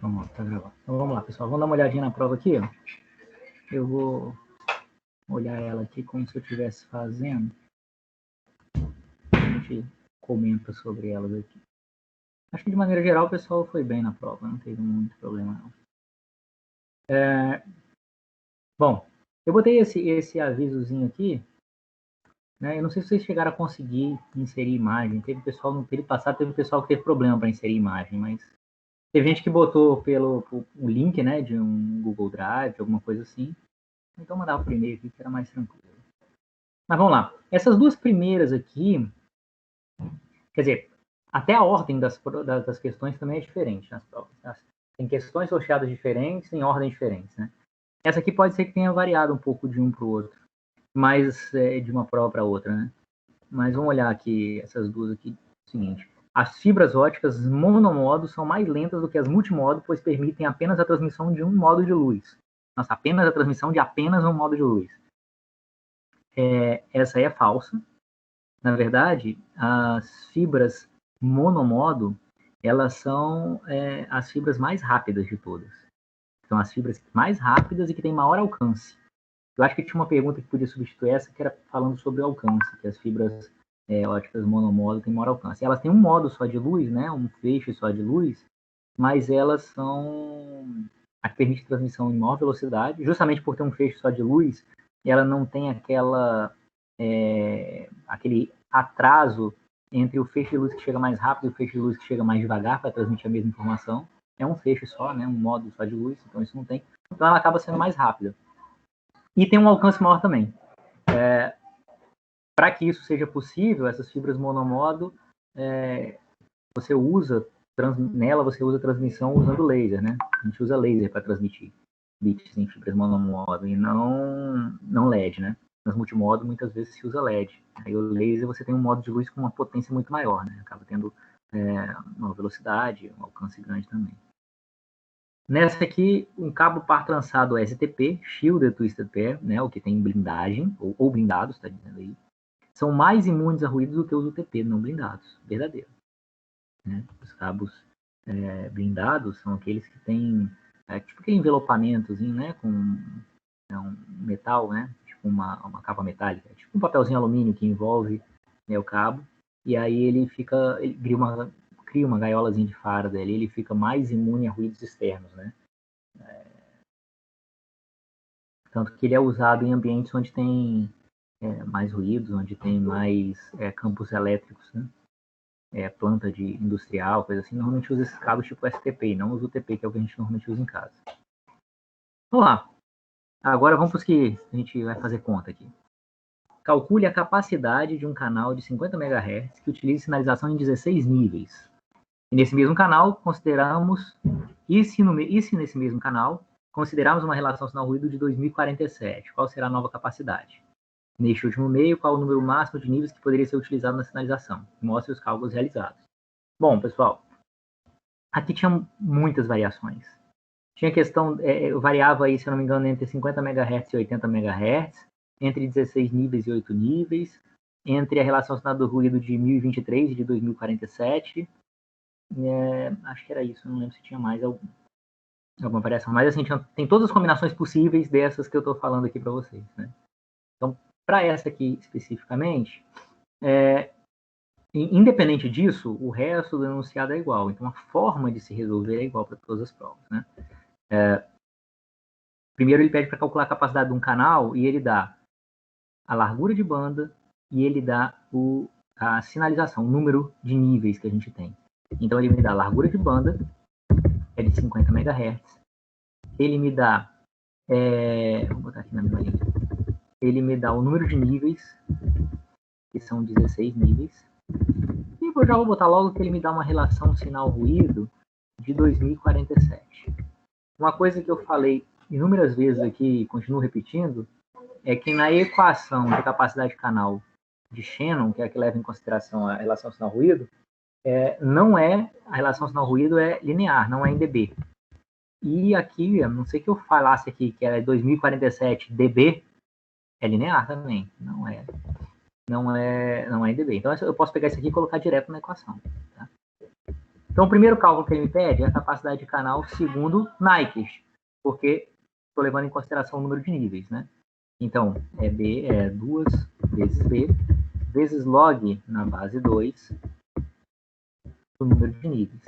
Vamos, tá gravando. Então vamos lá, pessoal. Vamos dar uma olhadinha na prova aqui, ó. Eu vou olhar ela aqui como se eu estivesse fazendo. A gente comenta sobre elas aqui. Acho que de maneira geral o pessoal foi bem na prova, não teve muito problema não. Bom, eu botei esse avisozinho aqui, né? Eu não sei se vocês chegaram a conseguir inserir imagem. Teve pessoal no período passado, teve pessoal que teve problema para inserir imagem, mas teve gente que botou pelo link, né, de um Google Drive, alguma coisa assim. Então mandava por e-mail aqui que era mais tranquilo. Mas vamos lá. Essas duas primeiras aqui, quer dizer, até a ordem das questões também é diferente nas provas. Tem questões sorteadas diferentes, em ordens diferentes, né? Essa aqui pode ser que tenha variado um pouco de um para o outro, mas de uma prova para outra, né? Mas vamos olhar aqui essas duas aqui. Seguinte, as fibras óticas monomodo são mais lentas do que as multimodo, pois permitem apenas a transmissão de um modo de luz. Nossa, apenas a transmissão de apenas um modo de luz. Essa aí é falsa. Na verdade, as fibras monomodo, elas são as fibras mais rápidas de todas. São as fibras mais rápidas e que têm maior alcance. Eu acho que tinha uma pergunta que podia substituir essa, que era falando sobre o alcance, que as fibras óticas monomodo têm maior alcance. Elas têm um modo só de luz, né, um feixe só de luz, mas elas são a que permite transmissão em maior velocidade, justamente por ter um feixe só de luz, ela não tem aquele atraso entre o feixe de luz que chega mais rápido e o feixe de luz que chega mais devagar para transmitir a mesma informação. É um feixe só, né, um modo só de luz, então isso não tem. Então ela acaba sendo mais rápida. E tem um alcance maior também. Para que isso seja possível, essas fibras monomodo, você usa nela você usa transmissão usando laser, né? A gente usa laser para transmitir bits em fibras monomodo e não LED, né? Nas multimodo muitas vezes se usa LED. Aí o laser você tem um modo de luz com uma potência muito maior, né? Acaba tendo uma velocidade, um alcance grande também. Nessa aqui, um cabo par trançado STP, Shielded Twisted Pair, né? O que tem blindagem, ou blindados, está dizendo aí, são mais imunes a ruídos do que os UTP não blindados. Verdadeiro. Né? Os cabos blindados são aqueles que têm tipo aquele envelopamentozinho, né, com um metal, né, tipo uma capa metálica, tipo um papelzinho alumínio que envolve, né, o cabo, e aí ele cria uma gaiolazinha de farda, ele fica mais imune a ruídos externos, né. Tanto que ele é usado em ambientes onde tem mais ruídos, onde tem mais campos elétricos, né. Planta de industrial, coisa assim, normalmente usa esses cabos tipo STP, não usa o UTP, que é o que a gente normalmente usa em casa. Vamos lá. Agora vamos para os que a gente vai fazer conta aqui. Calcule a capacidade de um canal de 50 MHz que utiliza sinalização em 16 níveis. E nesse mesmo canal, consideramos, e se nesse mesmo canal, considerarmos uma relação sinal-ruído de 2047, qual será a nova capacidade? Neste último meio, qual o número máximo de níveis que poderia ser utilizado na sinalização? Mostre os cálculos realizados. Bom, pessoal, aqui tinha muitas variações. Tinha questão, variava aí, se eu não me engano, entre 50 MHz e 80 MHz, entre 16 níveis e 8 níveis, entre a relação sinal do ruído de 1023 e de 2047. Acho que era isso, não lembro se tinha mais alguma variação. Mas assim, tem todas as combinações possíveis dessas que eu estou falando aqui para vocês. Né? Então, para essa aqui especificamente, independente disso, o resto do enunciado é igual. Então, a forma de se resolver é igual para todas as provas. Né? Primeiro, ele pede para calcular a capacidade de um canal e ele dá a largura de banda e ele dá a sinalização, o número de níveis que a gente tem. Então, ele me dá a largura de banda, é de 50 MHz. Ele me dá, vou botar aqui na minha linha. Ele me dá o número de níveis, que são 16 níveis. E eu já vou botar logo que ele me dá uma relação sinal-ruído de 2047. Uma coisa que eu falei inúmeras vezes aqui e continuo repetindo, é que na equação de capacidade de canal de Shannon, que é a que leva em consideração a relação sinal-ruído, não é, a relação sinal-ruído é linear, não é em dB. E aqui, a não sei que eu falasse aqui que era 2047 dB, é linear também, não é em dB. Então eu posso pegar isso aqui e colocar direto na equação. Tá? Então, o primeiro cálculo que ele me pede é a capacidade de canal segundo Nyquist, porque estou levando em consideração o número de níveis, né? Então, B é 2 vezes B, vezes log na base 2 do número de níveis.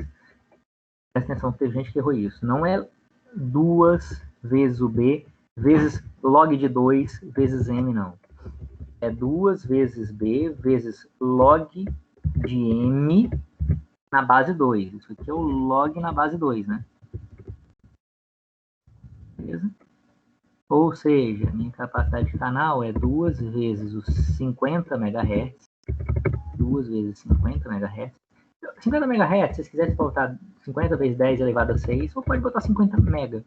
Presta atenção, teve gente que errou isso. Não é 2 vezes o B, vezes log de 2, vezes M, não. É 2 vezes B, vezes log de M na base 2. Isso aqui é o log na base 2, né? Beleza? Ou seja, minha capacidade de canal é 2 vezes os 50 MHz. 2 vezes 50 MHz. 50 MHz, se vocês quiserem botar 50 vezes 10 elevado a 6, ou pode botar 50 MB.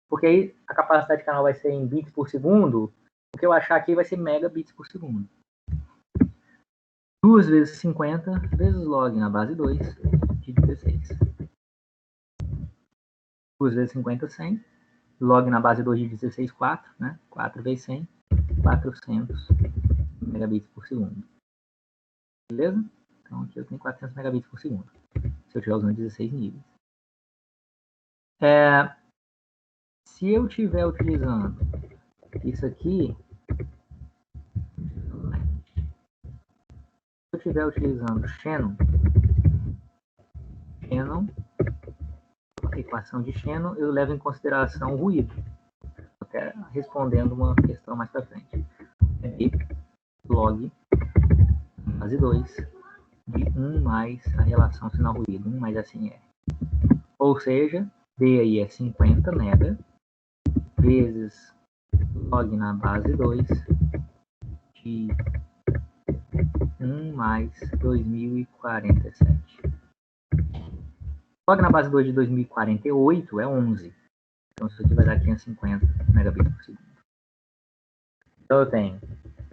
Porque aí a capacidade de canal vai ser em bits por segundo. O que eu achar aqui vai ser megabits por segundo. 2 vezes 50 vezes log na base 2 de 16. 2 vezes 50, 100. Log na base 2 de 16, 4. Né? 4 vezes 100, 400 megabits por segundo. Beleza? Então aqui eu tenho 400 megabits por segundo. Se eu estiver usando 16 níveis. Se eu estiver utilizando isso aqui, se eu estiver utilizando Shannon, a equação de Shannon, eu levo em consideração o ruído. Até respondendo uma questão mais para frente. É B log base 2 de 1 mais a relação sinal-ruído, 1 mais SNR. Ou seja, B aí é 50 mega vezes log na base 2 de 1 mais 2047. Log na base 2 de 2048 é 11. Então isso aqui vai dar 550 megabits por segundo. Então eu tenho,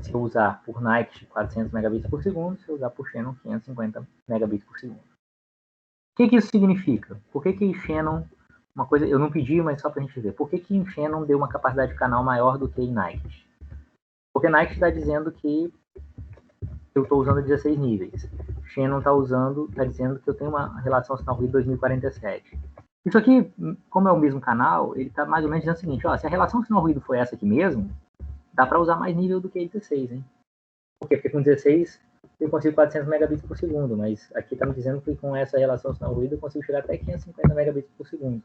se eu usar por Nyquist 400 megabits por segundo, se eu usar por Shannon 550 megabits por segundo. O que isso significa? Por que Shannon, uma coisa, eu não pedi, mas só para a gente ver, por que em Shannon deu uma capacidade de canal maior do que em Nyquist? Porque Nyquist está dizendo que eu estou usando 16 níveis. Shannon está dizendo que eu tenho uma relação sinal-ruído 2047. Isso aqui, como é o mesmo canal, ele está mais ou menos dizendo o seguinte, ó, se a relação sinal-ruído foi essa aqui mesmo, dá para usar mais nível do que 16, hein? Por quê? Porque com 16 eu consigo 400 megabits por segundo, mas aqui está me dizendo que com essa relação sinal-ruído eu consigo chegar até 550 megabits por segundo.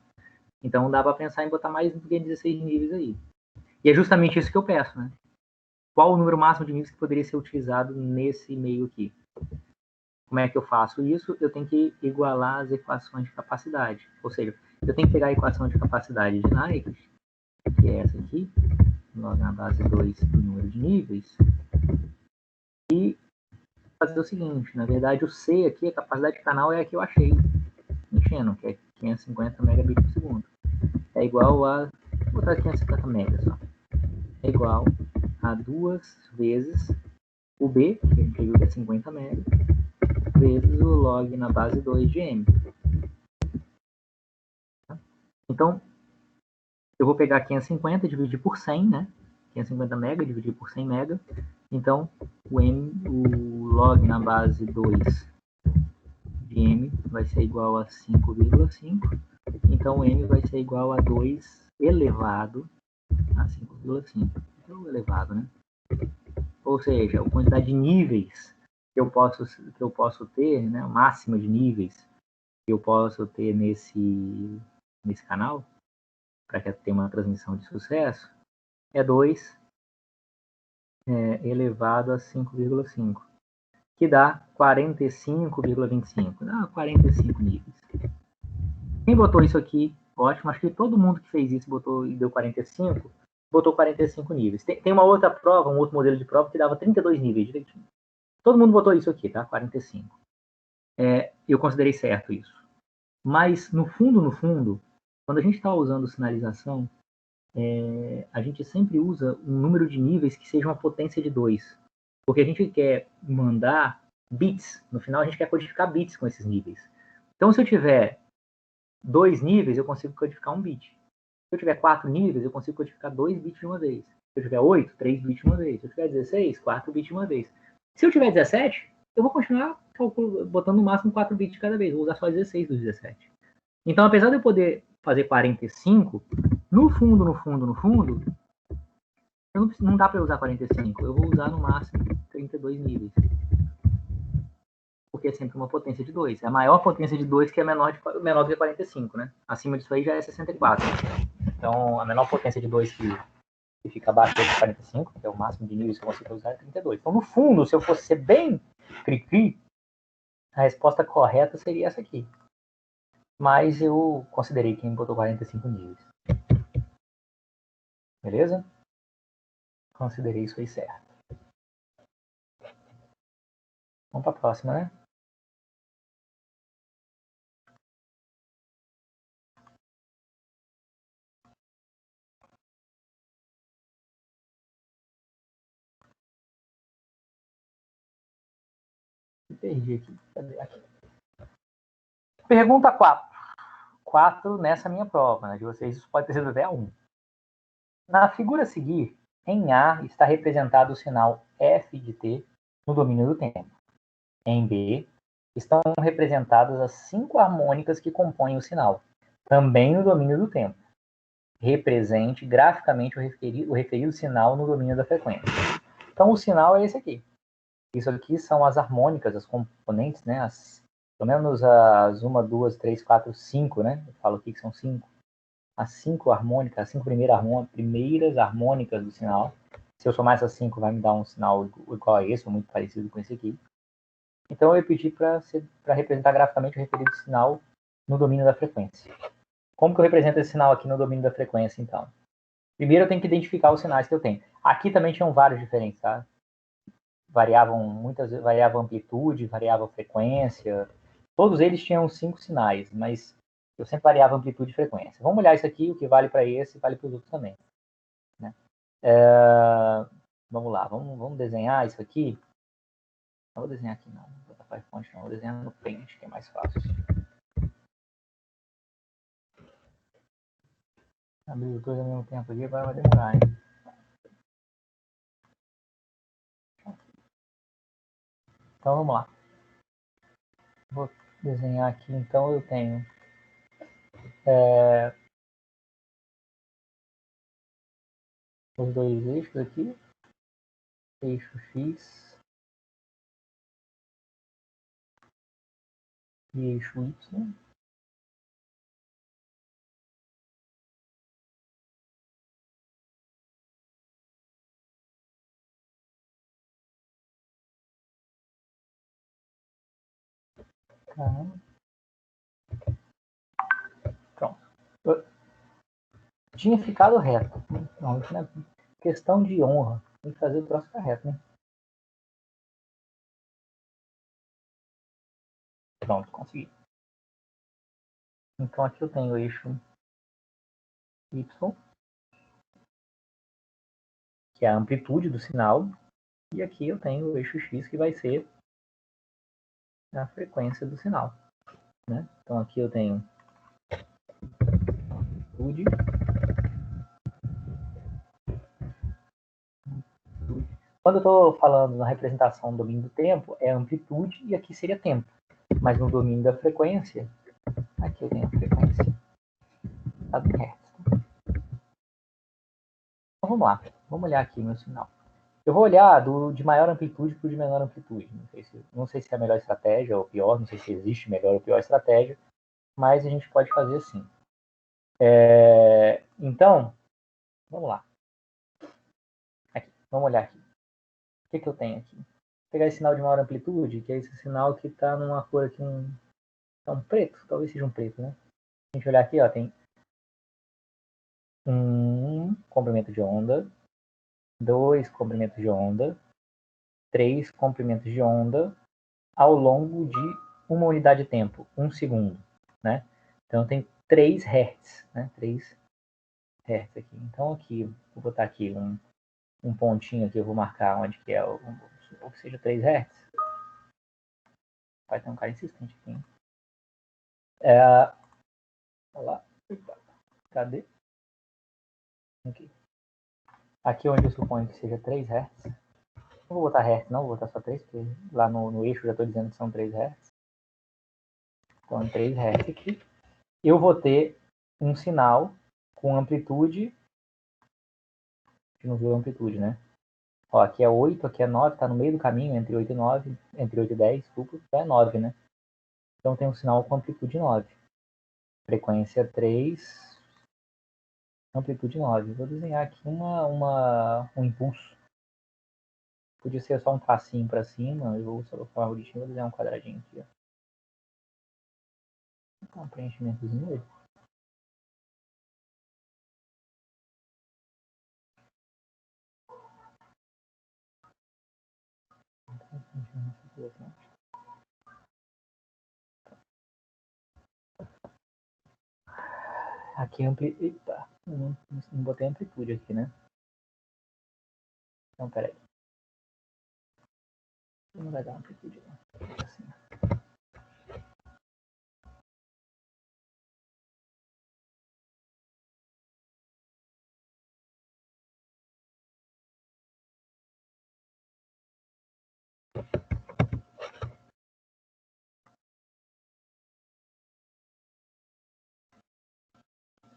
Então dá para pensar em botar mais do que 16 níveis aí. E é justamente isso que eu peço, né? Qual o número máximo de níveis que poderia ser utilizado nesse meio aqui? Como é que eu faço isso? Eu tenho que igualar as equações de capacidade. Ou seja, eu tenho que pegar a equação de capacidade de Nyquist, que é essa aqui, log na base 2 do número de níveis, e fazer o seguinte, na verdade o C aqui, a capacidade de canal é a que eu achei em Shannon, que é 550 megabits por segundo. É igual a, vou botar 550 megas só, é igual a 2 vezes o B, que a gente viu que é 50 megas, vezes o log na base 2 de M. Então, eu vou pegar 550 e dividir por 100, né? 550 mega, dividir por 100 mega. Então, o log na base 2 de M vai ser igual a 5,5. Então, M vai ser igual a 2 elevado a 5,5. Então, elevado, né? Ou seja, a quantidade de níveis que eu posso ter, né? A máxima de níveis que eu posso ter nesse canal, para ter uma transmissão de sucesso, é 2 elevado a 5,5, que dá 45,25. Dá 45 níveis. Quem botou isso aqui, ótimo, acho que todo mundo que fez isso botou e deu 45, botou 45 níveis. Tem uma outra prova, um outro modelo de prova que dava 32 níveis direitinho. Todo mundo botou isso aqui, tá? 45. Eu considerei certo isso. Mas, no fundo, quando a gente está usando sinalização, a gente sempre usa um número de níveis que seja uma potência de 2. Porque a gente quer mandar bits. No final, a gente quer codificar bits com esses níveis. Então, se eu tiver 2 níveis, eu consigo codificar 1 bit. Se eu tiver 4 níveis, eu consigo codificar 2 bits de uma vez. Se eu tiver 8, 3 bits de uma vez. Se eu tiver 16, 4 bits de uma vez. Se eu tiver 17, eu vou continuar botando no máximo 4 bits de cada vez, vou usar só 16 dos 17. Então, apesar de eu poder fazer 45, no fundo, não dá para usar 45, eu vou usar no máximo 32 níveis. Porque é sempre uma potência de 2. É a maior potência de 2 que é menor do que 45, né? Acima disso aí já é 64. Então, a menor potência de 2 que fica abaixo de 45, que é o máximo de níveis que eu consigo usar, é 32. Então, no fundo, se eu fosse ser bem cri-cri, a resposta correta seria essa aqui. Mas eu considerei quem botou 45 níveis. Beleza? Considerei isso aí certo. Vamos para a próxima, né? Perdi aqui. Cadê? Aqui. Pergunta 4. 4 nessa minha prova, né? De vocês, isso pode ter sido até a 1. Na figura a seguir, em A está representado o sinal F de T no domínio do tempo. Em B, estão representadas as 5 harmônicas que compõem o sinal, também no domínio do tempo. Represente graficamente o referido sinal no domínio da frequência. Então, o sinal é esse aqui. Isso aqui são as harmônicas, as componentes, né? Pelo menos as 1, 2, 3, 4, 5, né? Eu falo aqui que são 5. As 5 harmônicas, as 5 primeiras harmônicas do sinal. Se eu somar essas 5, vai me dar um sinal igual a esse, ou muito parecido com esse aqui. Então, eu pedi para representar graficamente o referido sinal no domínio da frequência. Como que eu represento esse sinal aqui no domínio da frequência, então? Primeiro, eu tenho que identificar os sinais que eu tenho. Aqui também tinham vários diferentes, tá? Variava a amplitude, variava a frequência. Todos eles tinham 5 sinais, mas eu sempre variava amplitude e frequência. Vamos olhar isso aqui, o que vale para esse, vale para os outros também. Né? Vamos lá, vamos desenhar isso aqui. Não vou desenhar aqui não, não vou desenhar no Paint, que é mais fácil. Abrir os dois ao mesmo tempo aqui vai demorar, hein? Então vamos lá. Vou desenhar aqui, então eu tenho os dois eixos aqui, eixo X e eixo Y. Tá. Pronto. Tinha ficado reto. Não, isso não é questão de honra. Tem que fazer o troço ficar reto, né? Pronto, consegui. Então aqui eu tenho o eixo Y, que é a amplitude do sinal, e aqui eu tenho o eixo X, que vai ser a frequência do sinal. Né? Então aqui eu tenho amplitude, quando eu estou falando na representação do domínio do tempo, é amplitude e aqui seria tempo. Mas no domínio da frequência, aqui eu tenho a frequência. Tá em hertz. Então vamos lá, vamos olhar aqui meu sinal. Eu vou olhar de maior amplitude para o de menor amplitude. Não sei se é a melhor estratégia ou pior, não sei se existe melhor ou pior estratégia, mas a gente pode fazer assim. Então, vamos lá. Aqui, vamos olhar aqui. O que eu tenho aqui? Vou pegar esse sinal de maior amplitude, que é esse sinal que está numa cor aqui, um preto, talvez seja um preto, né? A gente olhar aqui, ó, tem um comprimento de onda, 2 comprimentos de onda, 3 comprimentos de onda ao longo de uma unidade de tempo, 1 segundo, né? Então tem 3 Hz, né? 3 Hz aqui. Então aqui, vou botar aqui um pontinho aqui, eu vou marcar onde que é, vamos supor que seja 3 Hz. Vai ter um cara insistente aqui, hein? Olha lá. Cadê? Aqui. Aqui onde eu suponho que seja 3 Hz. Não vou botar Hz, não, vou botar só 3, porque lá no eixo já estou dizendo que são 3 Hz. Então, 3 Hz aqui. Eu vou ter um sinal com amplitude. A gente não viu a amplitude, né? Ó, aqui é 8, aqui é 9, tá no meio do caminho, entre 8 e 9, entre 8 e 10, duplo, é 9, né? Então tem um sinal com amplitude 9. Frequência 3, amplitude 9. Vou desenhar aqui um impulso. Podia ser só um tracinho para cima, eu vou só colocar bonitinho, vou desenhar um quadradinho aqui, ó. Então, um preenchimentozinho aí. Aqui é amplitude. Eita, não botei amplitude aqui, né? Então, peraí. Não vai dar amplitude, não. Assim.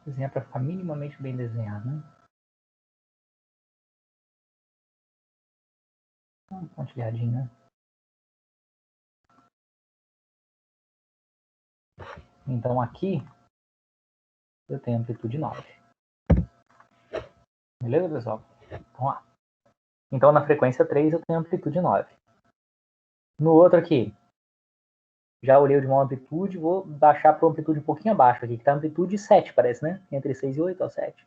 Desenhar para ficar minimamente bem desenhado, né? Um pontilhadinho, né? Então aqui eu tenho amplitude 9. Beleza, pessoal? Vamos lá. Então na frequência 3 eu tenho amplitude 9. No outro aqui, já olhei de uma amplitude, vou baixar para uma amplitude um pouquinho abaixo aqui, que está amplitude 7, parece, né? Entre 6 e 8, ó, 7.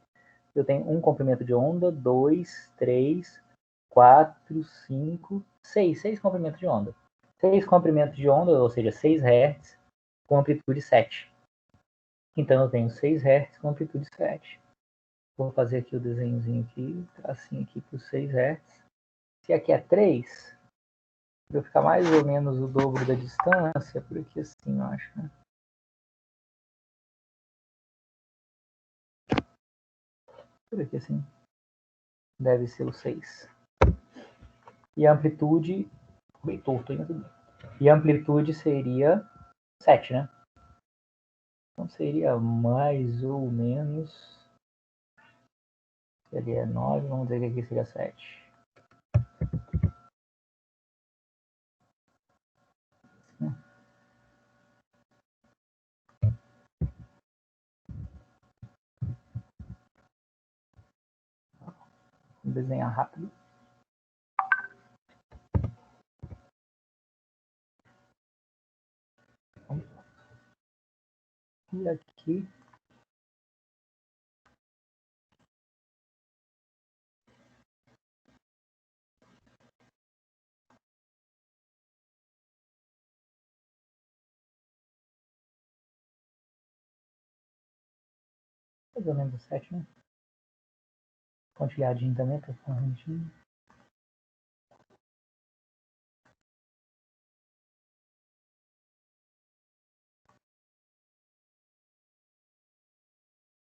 Eu tenho um comprimento de onda, 2, 3, 4, 5, 6. 6 comprimentos de onda. 6 comprimentos de onda, ou seja, 6 Hz com amplitude 7. Então eu tenho 6 Hz com amplitude 7. Vou fazer aqui o desenhozinho aqui, assim aqui para os 6 Hz. Se aqui é 3, vai ficar mais ou menos o dobro da distância, por aqui assim, eu acho, né? Por aqui assim. Deve ser o 6. E a amplitude... Bem torto, mas tudo bem. E a amplitude seria 7, né? Então seria mais ou menos... Seria 9, vamos dizer que aqui seria 7. Vou desenhar rápido. E aqui... Mais ou menos 7, né? Pontilhadinho também, para ficar rentinho.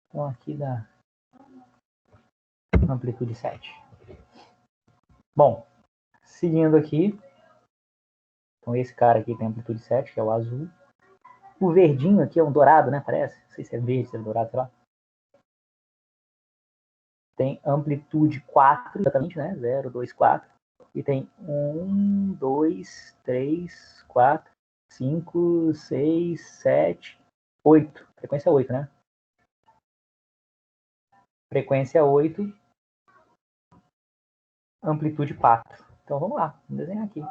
Então aqui dá amplitude 7. Bom, seguindo aqui. Então esse cara aqui tem amplitude 7, que é o azul. O verdinho aqui é um dourado, né? Parece. Não sei se é verde, se é dourado, sei lá. Tem amplitude 4, exatamente, né? 0, 2, 4. E tem 1, 2, 3, 4, 5, 6, 7, 8. Frequência 8, né? Frequência 8, amplitude 4. Então vamos lá, vamos desenhar aqui.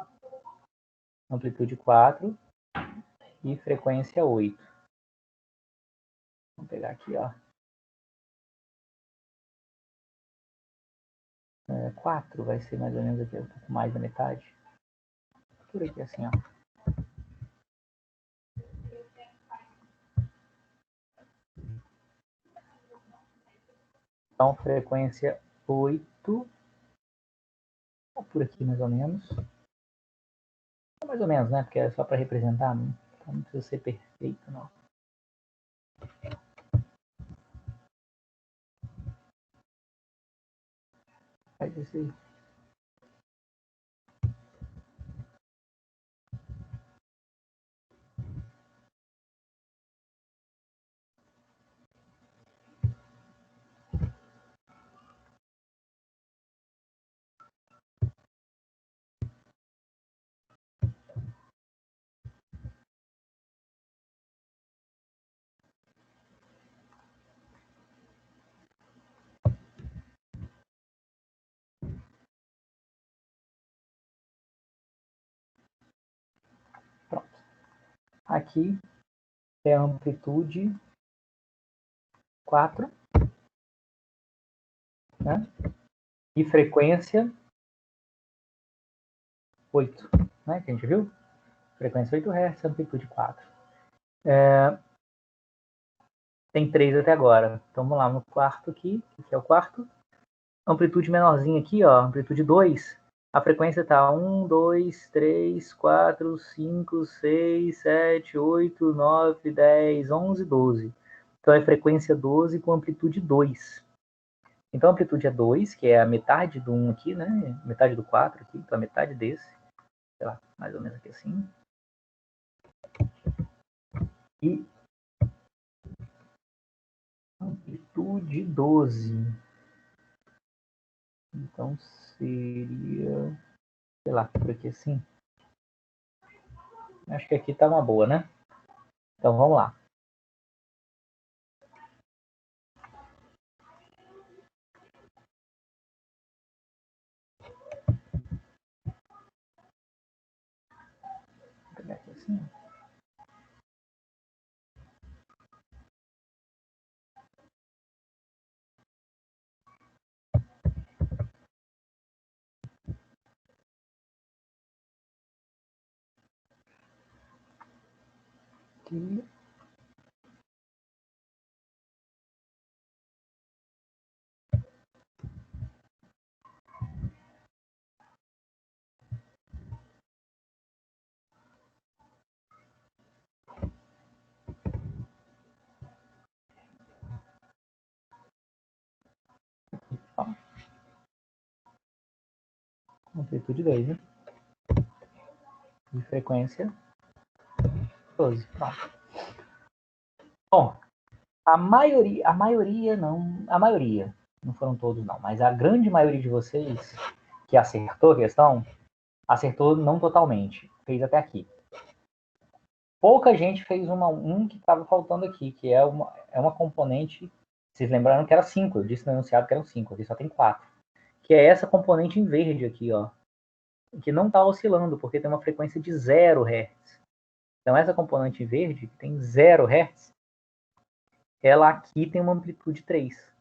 Amplitude 4 e frequência 8. Vamos pegar aqui, ó. 4 vai ser mais ou menos aqui, um pouco mais da metade. Por aqui assim, ó. Então, frequência 8. Por aqui, mais ou menos. Mais ou menos, né? Porque é só para representar. Então, não precisa ser perfeito, não. Faz esse Aqui é a amplitude 4, né? E frequência 8, né? Que a gente viu? Frequência 8 Hz, amplitude 4. Tem 3 até agora. Então vamos lá no quarto aqui, que é o quarto. Amplitude menorzinha aqui, ó, amplitude 2. A frequência tá 1, 2, 3, 4, 5, 6, 7, 8, 9, 10, 11, 12. Então é frequência 12 com amplitude 2. Então a amplitude é 2, que é a metade do 1 aqui, né? Metade do 4 aqui, então a metade desse. Sei lá, mais ou menos aqui assim. E amplitude 12. Então seria, sei lá, por aqui assim. Acho que aqui tá uma boa, né? Então vamos lá. Vou pegar aqui assim. Aqui. Ó, amplitude 2, né? De frequência 12. Pronto. Bom, a maioria não foram todos não, mas a grande maioria de vocês que acertou a questão, acertou não totalmente, fez até aqui. Pouca gente fez um que estava faltando aqui, que é uma componente, vocês lembraram que era 5, eu disse no enunciado que eram 5, aqui só tem 4, que é essa componente em verde aqui, ó, que não está oscilando, porque tem uma frequência de 0 Hz. Então essa componente em verde, que tem 0 Hz, ela aqui tem uma amplitude 3.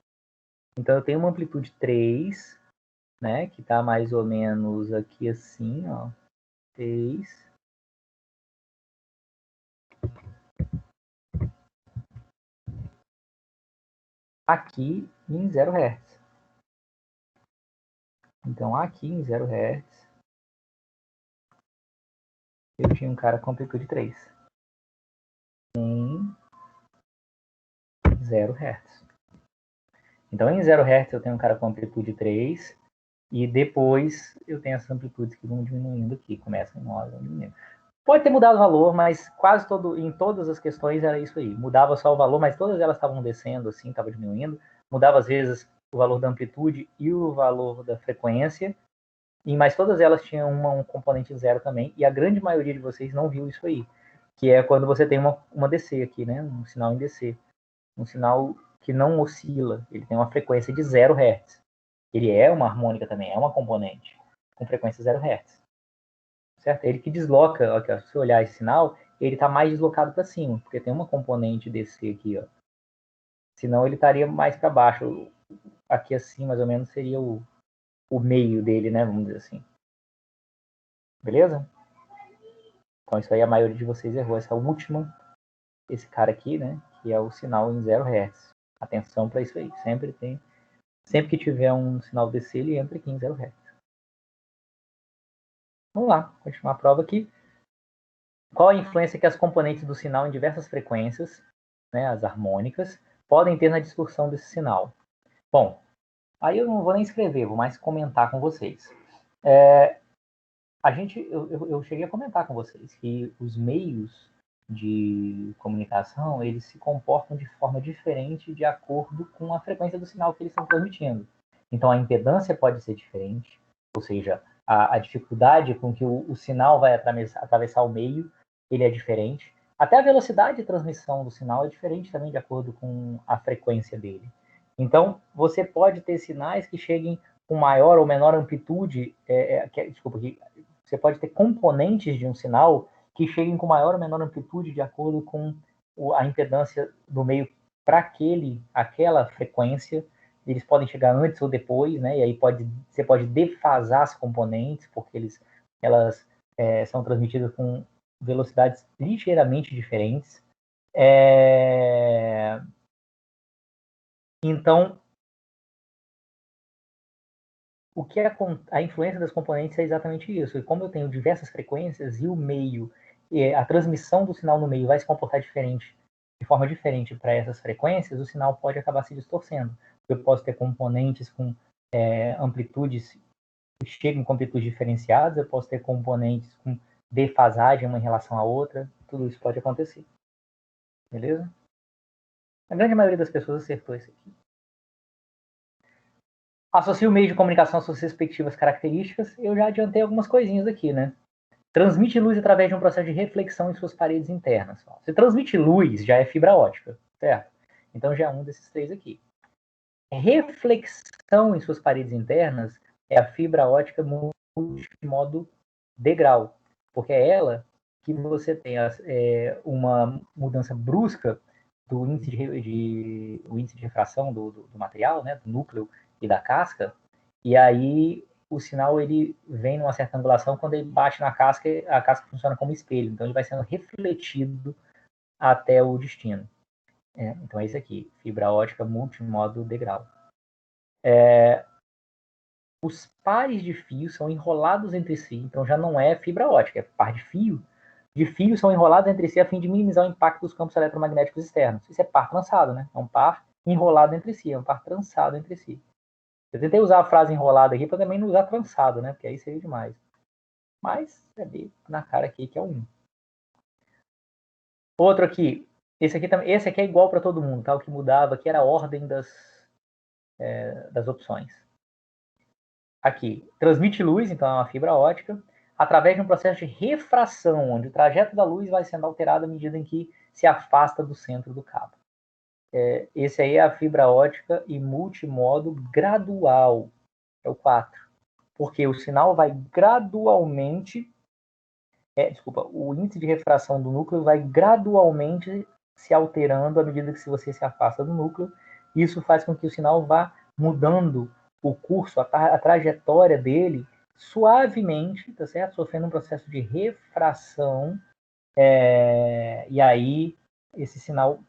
Então eu tenho uma amplitude 3, né, que está mais ou menos aqui assim, ó, 3. Aqui em 0 Hz. Então aqui em 0 Hz, eu tinha um cara com amplitude 3. Em 0 Hz. Então em 0 Hz eu tenho um cara com amplitude 3. E depois eu tenho essas amplitudes que vão diminuindo aqui. Começam em 9, vão diminuindo. Pode ter mudado o valor, mas em todas as questões era isso aí. Mudava só o valor, mas todas elas estavam descendo, assim, estavam diminuindo. Mudava às vezes o valor da amplitude e o valor da frequência, mas todas elas tinham um componente zero também, e a grande maioria de vocês não viu isso aí, que é quando você tem uma DC aqui, né? Um sinal em DC. Um sinal que não oscila, ele tem uma frequência de 0 Hz. Ele é uma harmônica também, é uma componente com frequência 0 Hz. Certo? Ele que desloca, ó, se você olhar esse sinal, ele está mais deslocado para cima, porque tem uma componente DC aqui, ó. Senão ele estaria mais para baixo. Aqui assim, mais ou menos, seria o meio dele, né? Vamos dizer assim. Beleza? Então isso aí a maioria de vocês errou. Essa última, esse cara aqui, né? Que é o sinal em 0 Hz. Atenção para isso aí. Sempre que tiver um sinal DC, ele entra aqui em 0 Hz. Vamos lá, continuar a prova aqui. Qual a influência que as componentes do sinal em diversas frequências, né, as harmônicas, podem ter na distorção desse sinal? Bom, aí eu não vou nem escrever, vou mais comentar com vocês. Eu cheguei a comentar com vocês que os meios de comunicação, eles se comportam de forma diferente de acordo com a frequência do sinal que eles estão transmitindo. Então, a impedância pode ser diferente, ou seja, a dificuldade com que o sinal vai atravessar o meio, ele é diferente. Até a velocidade de transmissão do sinal é diferente também de acordo com a frequência dele. Então, você pode ter sinais que cheguem com maior ou menor amplitude, desculpa, você pode ter componentes de um sinal que cheguem com maior ou menor amplitude de acordo com a impedância do meio para aquela frequência. Eles podem chegar antes ou depois, né? E aí você pode defasar as componentes, porque elas são transmitidas com velocidades ligeiramente diferentes. Então, o que a influência das componentes é exatamente isso. E como eu tenho diversas frequências e o meio, a transmissão do sinal no meio vai se comportar de forma diferente para essas frequências, o sinal pode acabar se distorcendo. Eu posso ter componentes com amplitudes que chegam com amplitudes diferenciadas, eu posso ter componentes com defasagem uma em relação à outra, tudo isso pode acontecer. Beleza? A grande maioria das pessoas acertou isso aqui. Associa o meio de comunicação às suas respectivas características. Eu já adiantei algumas coisinhas aqui, né? Transmite luz através de um processo de reflexão em suas paredes internas. Se transmite luz, já é fibra ótica, certo? Então já é um desses três aqui. Reflexão em suas paredes internas é a fibra ótica multimodo degrau, porque é ela que você tem uma mudança brusca do índice de refração do material, né, do núcleo e da casca, e aí o sinal ele vem numa certa angulação, quando ele bate na casca, a casca funciona como espelho, então ele vai sendo refletido até o destino. Então é isso aqui, fibra ótica multimodo degrau. Os pares de fio são enrolados entre si, então já não é fibra ótica, é par de fio. De fios são enrolados entre si a fim de minimizar o impacto dos campos eletromagnéticos externos. Isso é par trançado, né? É um par enrolado entre si, é um par trançado entre si. Eu tentei usar a frase enrolada aqui para também não usar trançado, né? Porque aí seria demais. Mas é bem na cara aqui que é um. Outro aqui. Esse aqui é igual para todo mundo, tá? O que mudava aqui era a ordem das opções. Aqui, transmite luz, então é uma fibra ótica, através de um processo de refração, onde o trajeto da luz vai sendo alterado à medida em que se afasta do centro do cabo. Esse aí é a fibra ótica e multimodo gradual, é o 4. Porque o sinal vai gradualmente, o índice de refração do núcleo vai gradualmente se alterando à medida que você se afasta do núcleo. Isso faz com que o sinal vá mudando o curso, a trajetória dele suavemente, tá certo? Sofrendo um processo de refração, e aí esse sinal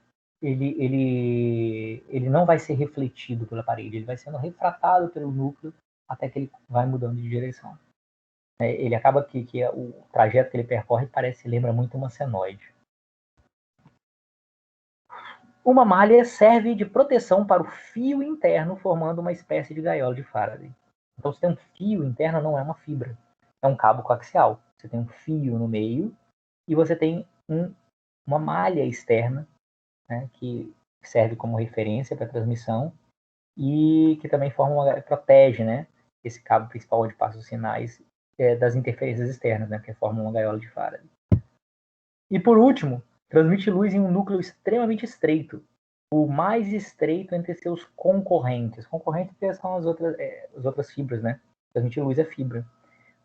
ele não vai ser refletido pela parede, ele vai sendo refratado pelo núcleo até que ele vai mudando de direção. Ele acaba que o trajeto que ele percorre lembra muito uma senoide. Uma malha serve de proteção para o fio interno, formando uma espécie de gaiola de Faraday. Então, você tem um fio interno, não é uma fibra, é um cabo coaxial. Você tem um fio no meio e você tem uma malha externa, né, que serve como referência para a transmissão e que também protege, né, esse cabo principal onde passam os sinais das interferências externas, né, que formam uma gaiola de Faraday. E por último, transmite luz em um núcleo extremamente estreito, o mais estreito entre seus concorrentes. Concorrentes são as outras fibras, né? Transmitir luz é fibra.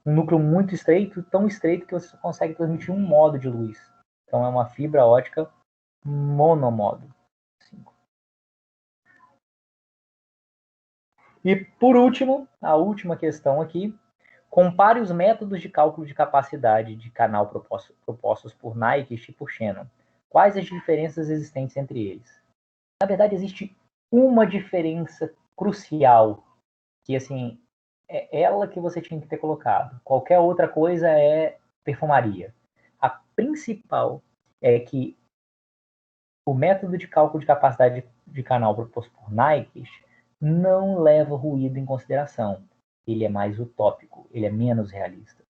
Um núcleo muito estreito, tão estreito que você só consegue transmitir um modo de luz. Então é uma fibra ótica monomodo. 5. E por último, a última questão aqui, compare os métodos de cálculo de capacidade de canal propostos por Nyquist e por Shannon. Quais as diferenças existentes entre eles? Na verdade, existe uma diferença crucial, que assim, é ela que você tinha que ter colocado. Qualquer outra coisa é perfumaria. A principal é que o método de cálculo de capacidade de canal proposto por Nyquist não leva ruído em consideração. Ele é mais utópico, ele é menos realista.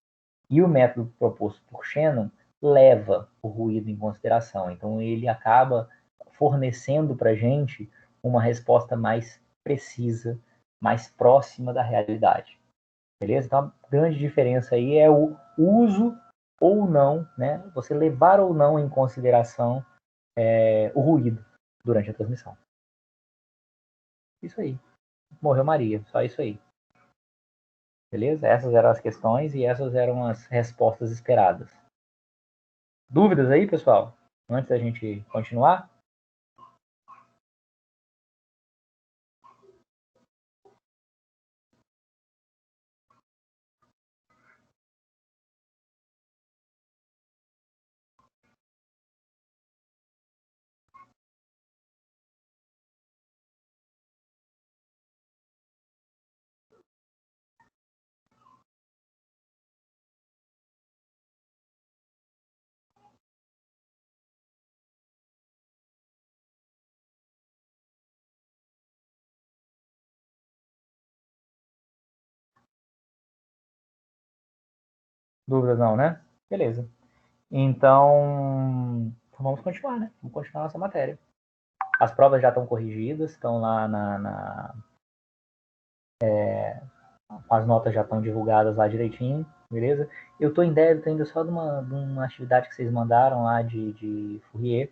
E o método proposto por Shannon leva o ruído em consideração. Então, ele acaba fornecendo para a gente uma resposta mais precisa, mais próxima da realidade. Beleza? Então, a grande diferença aí é o uso ou não, né? Você levar ou não em consideração o ruído durante a transmissão. Isso aí. Morreu Maria. Só isso aí. Beleza? Essas eram as questões e essas eram as respostas esperadas. Dúvidas aí, pessoal? Antes da gente continuar? Dúvidas não, né? Beleza. Então, vamos continuar, né? Vamos continuar nossa matéria. As provas já estão corrigidas, estão lá as notas já estão divulgadas lá direitinho, beleza? Eu estou em débito ainda só de uma atividade que vocês mandaram lá de Fourier,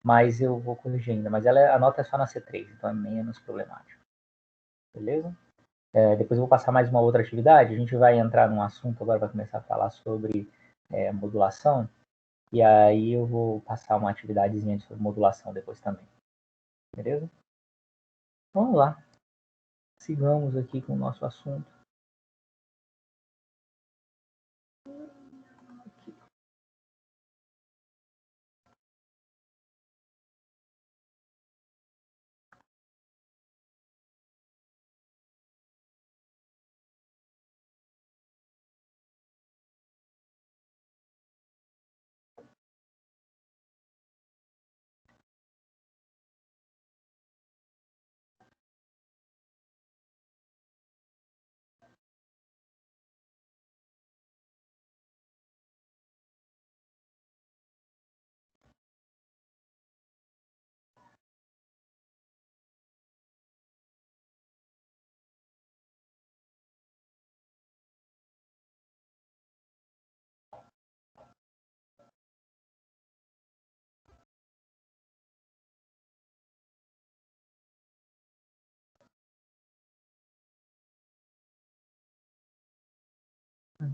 mas eu vou corrigir ainda. Mas a nota é só na C3, então é menos problemático, beleza? Depois eu vou passar mais uma outra atividade. A gente vai entrar num assunto agora, vai começar a falar sobre modulação. E aí eu vou passar uma atividadezinha sobre modulação depois também. Beleza? Vamos lá. Sigamos aqui com o nosso assunto. Aqui.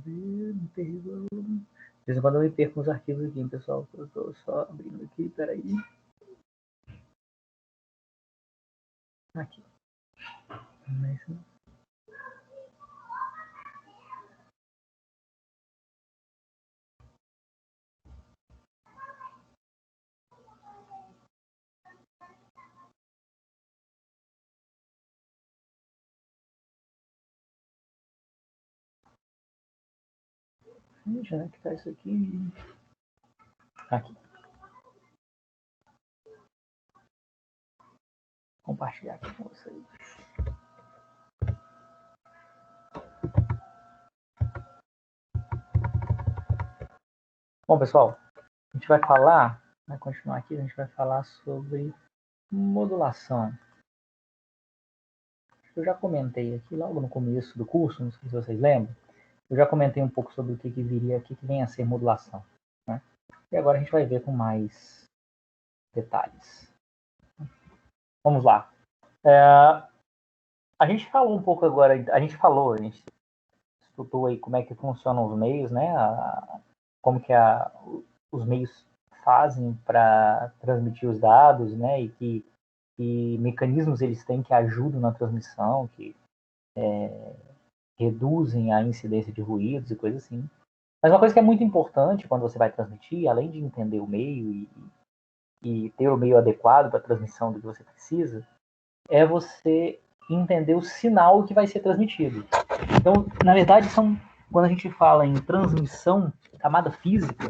De vez em quando eu me perco nos arquivos aqui, pessoal. Eu estou só abrindo aqui, peraí. Aqui. Gente, onde é que tá isso aqui? Aqui. Compartilhar aqui com vocês. Bom, pessoal, a gente vai falar, vai continuar aqui, a gente vai falar sobre modulação. Eu já comentei aqui logo no começo do curso, não sei se vocês lembram, eu já comentei um pouco sobre o que vem a ser modulação, né? E agora a gente vai ver com mais detalhes. Vamos lá. A gente falou um pouco agora, a gente estudou aí como é que funcionam os meios, né? Como que os meios fazem para transmitir os dados, né? E que mecanismos eles têm que ajudam na transmissão, que reduzem a incidência de ruídos e coisas assim. Mas uma coisa que é muito importante quando você vai transmitir, além de entender o meio e ter o meio adequado para a transmissão do que você precisa, é você entender o sinal que vai ser transmitido. Então, na verdade, quando a gente fala em transmissão, camada física,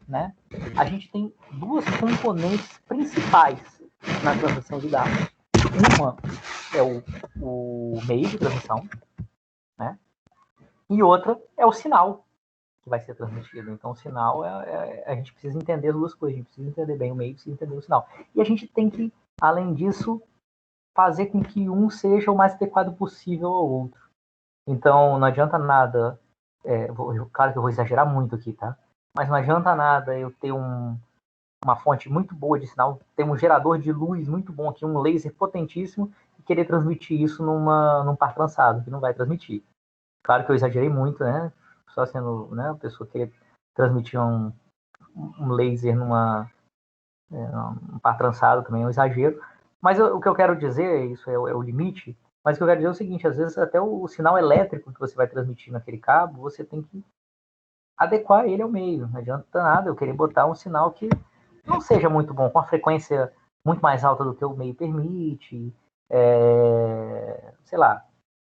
né, a gente tem duas componentes principais na transmissão de dados. Uma é o meio de transmissão, né, e outra é o sinal que vai ser transmitido. Então, o sinal, a gente precisa entender as duas coisas. A gente precisa entender bem o meio, precisa entender o sinal. E a gente tem que, além disso, fazer com que um seja o mais adequado possível ao outro. Então, não adianta nada, claro que eu vou exagerar muito aqui, tá? Mas não adianta nada eu ter uma fonte muito boa de sinal, ter um gerador de luz muito bom aqui, um laser potentíssimo, e querer transmitir isso num par trançado, que não vai transmitir. Claro que eu exagerei muito, né? Só sendo, né, a pessoa querer transmitir um laser um par trançado também é um exagero. Mas o que eu quero dizer, isso é o limite, mas o que eu quero dizer é o seguinte, às vezes até o sinal elétrico que você vai transmitir naquele cabo, você tem que adequar ele ao meio. Não adianta nada eu querer botar um sinal que não seja muito bom, com a frequência muito mais alta do que o meio permite, sei lá,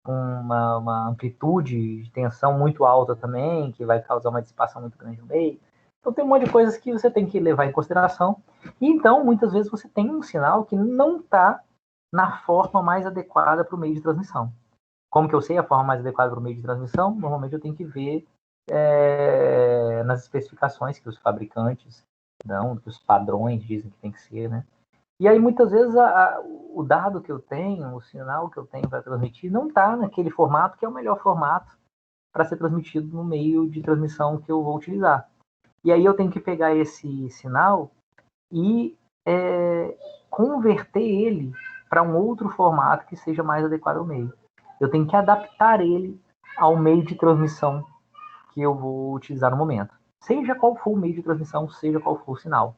uma amplitude de tensão muito alta também, que vai causar uma dissipação muito grande no meio. Então tem um monte de coisas que você tem que levar em consideração. E então, muitas vezes, você tem um sinal que não está na forma mais adequada para o meio de transmissão. Como que eu sei a forma mais adequada para o meio de transmissão? Normalmente eu tenho que ver nas especificações que os fabricantes dão, que os padrões dizem que tem que ser, né? E aí, muitas vezes, o dado que eu tenho, o sinal que eu tenho para transmitir, não está naquele formato que é o melhor formato para ser transmitido no meio de transmissão que eu vou utilizar. E aí eu tenho que pegar esse sinal e converter ele para um outro formato que seja mais adequado ao meio. Eu tenho que adaptar ele ao meio de transmissão que eu vou utilizar no momento. Seja qual for o meio de transmissão, seja qual for o sinal.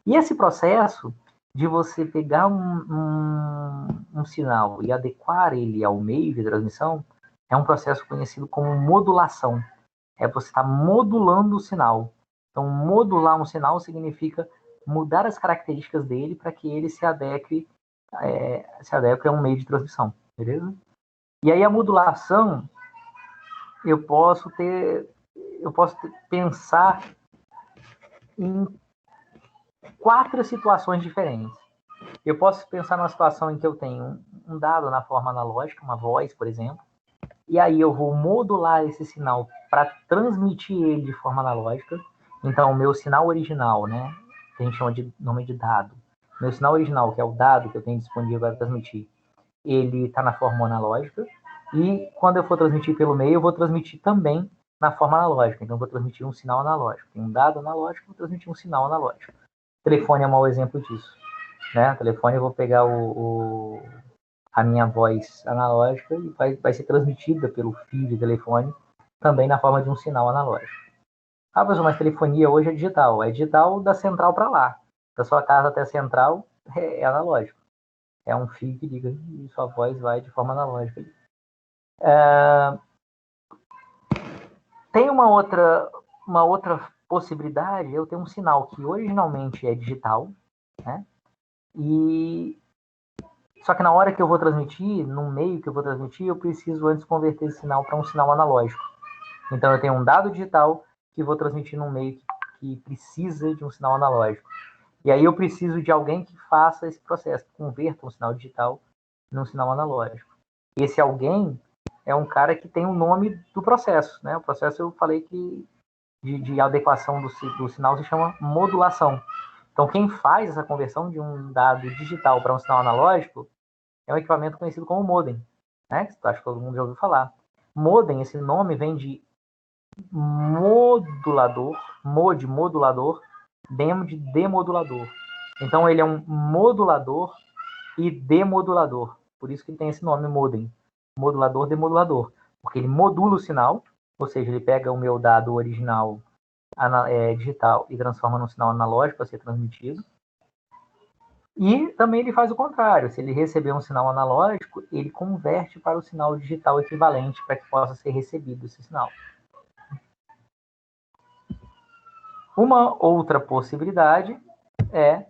E esse processo de você pegar um sinal e adequar ele ao meio de transmissão é um processo conhecido como modulação. É você estar modulando o sinal. Então, modular um sinal significa mudar as características dele para que ele se adeque a um meio de transmissão, beleza? E aí a modulação, eu posso pensar em 4 situações diferentes. Eu posso pensar numa situação em que eu tenho um dado na forma analógica, uma voz, por exemplo, e aí eu vou modular esse sinal para transmitir ele de forma analógica. Então, o meu sinal original, né, que a gente chama de nome de dado, meu sinal original, que é o dado que eu tenho disponível para transmitir, ele está na forma analógica, e quando eu for transmitir pelo meio, eu vou transmitir também na forma analógica. Então, eu vou transmitir um sinal analógico. Tem um dado analógico, vou transmitir um sinal analógico. O telefone é um mau exemplo disso. Né? O telefone, eu vou pegar a minha voz analógica e vai ser transmitida pelo fio de telefone também na forma de um sinal analógico. Ah, pessoal, mas telefonia hoje é digital da central para lá. Da sua casa até a central é analógico. É um fio que liga e sua voz vai de forma analógica. Tem uma outra possibilidade, eu tenho um sinal que originalmente é digital, né? Só que na hora que eu vou transmitir, no meio que eu vou transmitir, eu preciso antes converter esse sinal para um sinal analógico. Então eu tenho um dado digital que vou transmitir num meio que precisa de um sinal analógico. E aí eu preciso de alguém que faça esse processo, que converta um sinal digital num sinal analógico. Esse alguém é um cara que tem o nome do processo, né? O processo eu falei que de adequação do sinal se chama modulação. Então quem faz essa conversão de um dado digital para um sinal analógico é um equipamento conhecido como modem, né? Acho que todo mundo já ouviu falar. Modem, esse nome vem de modulador, modulador, dem de demodulador. Então ele é um modulador e demodulador. Por isso que tem esse nome modem, modulador, demodulador, porque ele modula o sinal, ou seja, ele pega o meu dado original digital e transforma num sinal analógico a ser transmitido. E também ele faz o contrário. Se ele receber um sinal analógico, ele converte para o sinal digital equivalente para que possa ser recebido esse sinal. Uma outra possibilidade é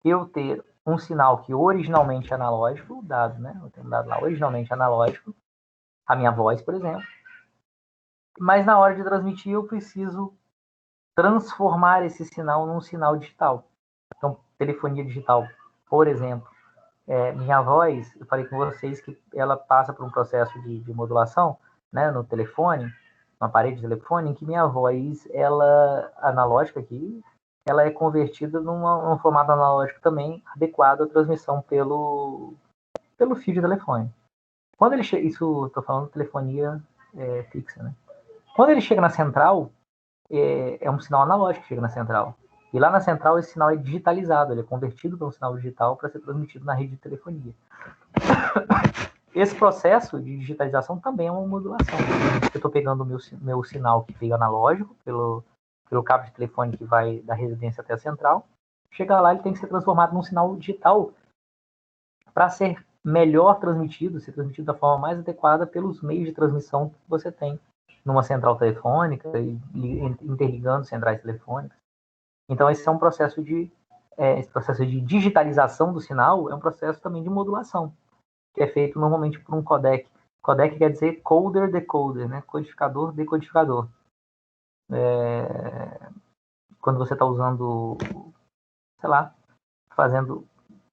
eu ter um sinal que originalmente é analógico, o dado, né? Eu tenho um dado lá originalmente analógico, a minha voz, por exemplo. Mas na hora de transmitir, eu preciso transformar esse sinal num sinal digital. Então, telefonia digital, por exemplo, minha voz, eu falei com vocês que ela passa por um processo de modulação, né, no telefone, no aparelho de telefone, em que minha voz, ela analógica aqui, ela é convertida num formato analógico também adequado à transmissão pelo fio de telefone. Quando ele chega, isso estou falando de telefonia fixa, né? Quando ele chega na central, é um sinal analógico que chega na central. E lá na central esse sinal é digitalizado, ele é convertido para um sinal digital para ser transmitido na rede de telefonia. Esse processo de digitalização também é uma modulação. Eu estou pegando o meu sinal que veio analógico pelo cabo de telefone que vai da residência até a central. Chega lá, ele tem que ser transformado num sinal digital para ser melhor transmitido, ser transmitido da forma mais adequada pelos meios de transmissão que você tem numa central telefônica, interligando centrais telefônicas. Então, esse processo de digitalização do sinal é um processo também de modulação, que é feito normalmente por um codec. Codec quer dizer coder-decoder, né? Codificador-decodificador. Quando você está usando, sei lá, fazendo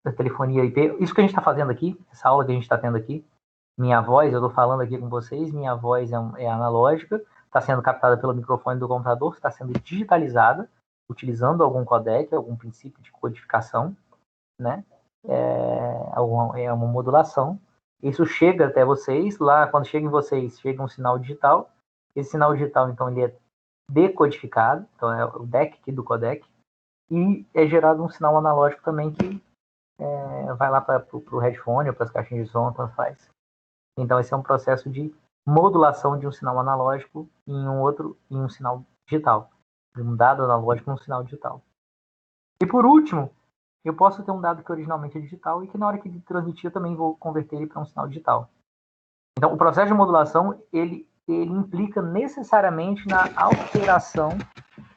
a telefonia IP, isso que a gente está fazendo aqui, essa aula que a gente está tendo aqui, minha voz, eu estou falando aqui com vocês, minha voz é analógica, está sendo captada pelo microfone do computador, está sendo digitalizada, utilizando algum codec, algum princípio de codificação, né? É uma modulação. Isso chega até vocês, lá quando chega em vocês, chega um sinal digital. Esse sinal digital, então, ele é decodificado, então é o DEC aqui do codec, e é gerado um sinal analógico também que vai lá para o headphone ou para as caixinhas de som, tanto faz. Então, esse é um processo de modulação de um sinal analógico em um sinal digital. De um dado analógico num sinal digital. E por último, eu posso ter um dado que originalmente é digital e que na hora que transmitir eu também vou converter ele para um sinal digital. Então, o processo de modulação, ele implica necessariamente na alteração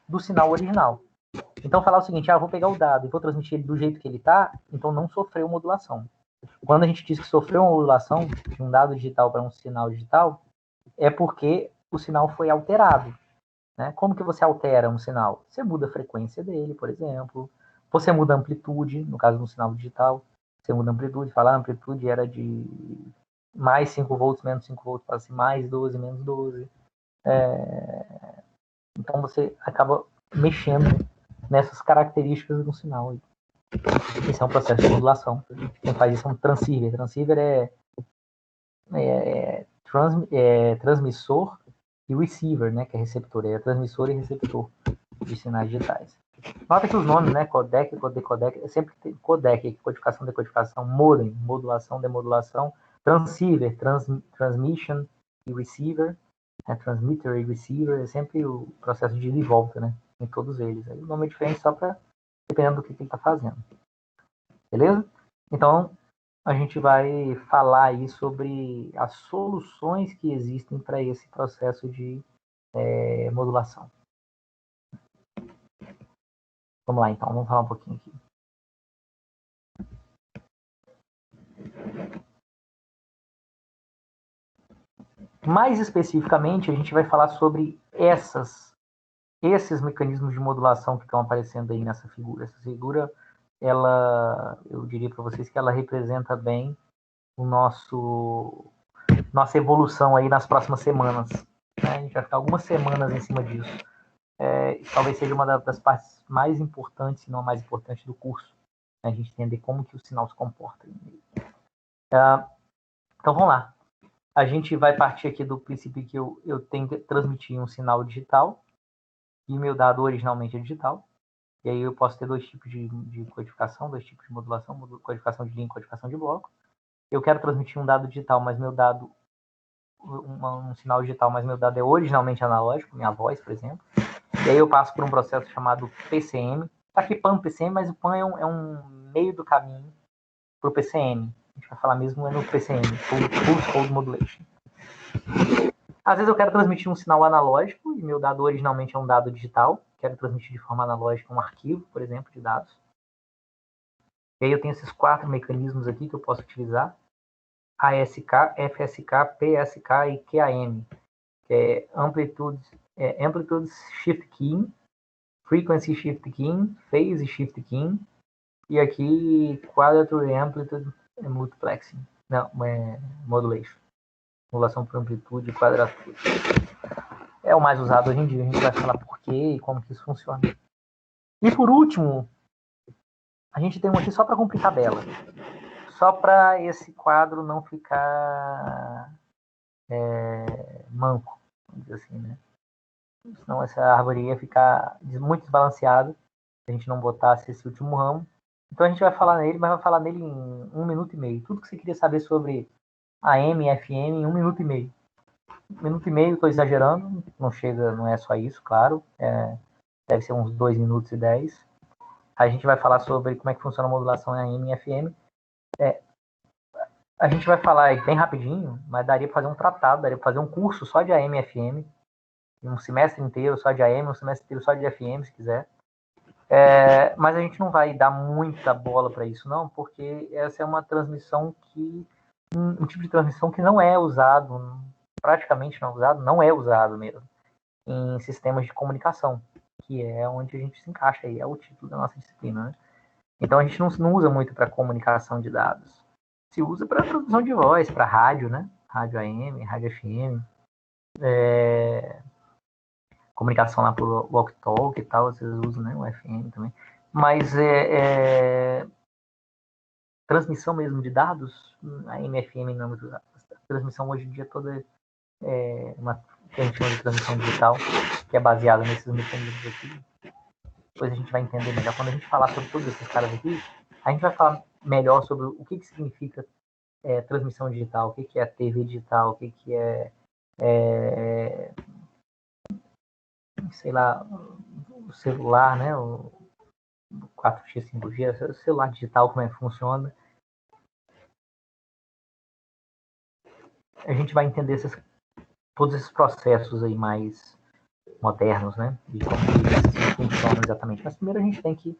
do sinal original. Então, falar o seguinte, eu vou pegar o dado e vou transmitir ele do jeito que ele está, então não sofreu modulação. Quando a gente diz que sofreu uma modulação de um dado digital para um sinal digital, é porque o sinal foi alterado. Né? Como que você altera um sinal? Você muda a frequência dele, por exemplo. Você muda a amplitude, no caso de um sinal digital. Você muda a amplitude, a amplitude era de mais 5 volts, menos 5 volts, para assim, mais 12, menos 12. Então você acaba mexendo nessas características do sinal. Esse é um processo de modulação. Quem faz isso é um transceiver. Transceiver é transmissor e receiver, né, que é receptor. É transmissor e receptor de sinais digitais. Nota que os nomes, né, codec, decodec, sempre tem codec, codificação, decodificação, modem, modulação, demodulação, transceiver, transmission e receiver, transmitter e receiver, é sempre o processo de ida e volta, né, em todos eles. Aí o nome é diferente só para dependendo do que ele está fazendo. Beleza? Então, a gente vai falar aí sobre as soluções que existem para esse processo de modulação. Vamos lá, então. Vamos falar um pouquinho aqui. Mais especificamente, a gente vai falar sobre esses mecanismos de modulação que estão aparecendo aí nessa figura. Essa figura, eu diria para vocês que ela representa bem nossa evolução aí nas próximas semanas. Né? A gente vai ficar algumas semanas em cima disso. Talvez seja uma das partes mais importantes, se não a mais importante do curso. Né? A gente entender como que o sinal se comporta. Então, vamos lá. A gente vai partir aqui do princípio que eu tenho que transmitir um sinal digital e meu dado originalmente é digital. E aí eu posso ter dois tipos de codificação, dois tipos de modulação, codificação de linha e codificação de bloco. Eu quero transmitir um dado digital, mas meu dado um sinal digital, mas meu dado é originalmente analógico, minha voz, por exemplo. E aí eu passo por um processo chamado PCM. Está aqui PAN, PCM, mas o PAN é um meio do caminho para o PCM. A gente vai falar mesmo no PCM, Pulse Code Modulation. Às vezes eu quero transmitir um sinal analógico, e meu dado originalmente é um dado digital. Quero transmitir de forma analógica um arquivo, por exemplo, de dados. E aí eu tenho esses 4 mecanismos aqui que eu posso utilizar. ASK, FSK, PSK e QAM, que é Amplitude Shift Keying, Frequency Shift Keying, Phase Shift Keying, e aqui Quadrature Amplitude Multiplexing, não, Modulation, modulação por amplitude e quadratura. É o mais usado hoje em dia, a gente vai falar por quê e como que isso funciona. E por último, a gente tem um aqui só para cumprir tabela. Só para esse quadro não ficar manco, vamos dizer assim, né? Senão essa árvore ia ficar muito desbalanceada se a gente não botasse esse último ramo. Então a gente vai falar nele, mas vai falar nele em 1 minuto e meio. Tudo que você queria saber sobre AM e FM em 1 minuto e meio. 1 minuto e meio, estou exagerando, não chega, não é só isso, claro. deve ser uns 2 minutos e 10. A gente vai falar sobre como é que funciona a modulação em AM e FM. A gente vai falar bem rapidinho, mas daria para fazer um tratado, daria para fazer um curso só de AM e FM, um semestre inteiro só de AM, um semestre inteiro só de FM, se quiser. Mas a gente não vai dar muita bola para isso, não, porque essa é uma transmissão um tipo de transmissão que não é usado, praticamente não é usado, não é usado mesmo, em sistemas de comunicação, que é onde a gente se encaixa aí, é o título da nossa disciplina, né? Então a gente não usa muito para comunicação de dados. Se usa para transmissão de voz, para rádio, né? Rádio AM, rádio FM, comunicação lá por walk-talk e tal, vocês usam, né? O FM também. Mas transmissão mesmo de dados, a MFM não é muito usada. A transmissão hoje em dia toda uma que a gente chama de transmissão digital, que é baseada nesses mecanismos aqui. Depois a gente vai entender melhor. Quando a gente falar sobre todos esses caras aqui, a gente vai falar melhor sobre o que significa transmissão digital, o que é TV digital, o que é sei lá, o celular, né? O 4G, 5G, o celular digital, como é que funciona. A gente vai entender todos esses processos aí mais modernos, né? De como eles funcionam exatamente. Mas primeiro a gente tem que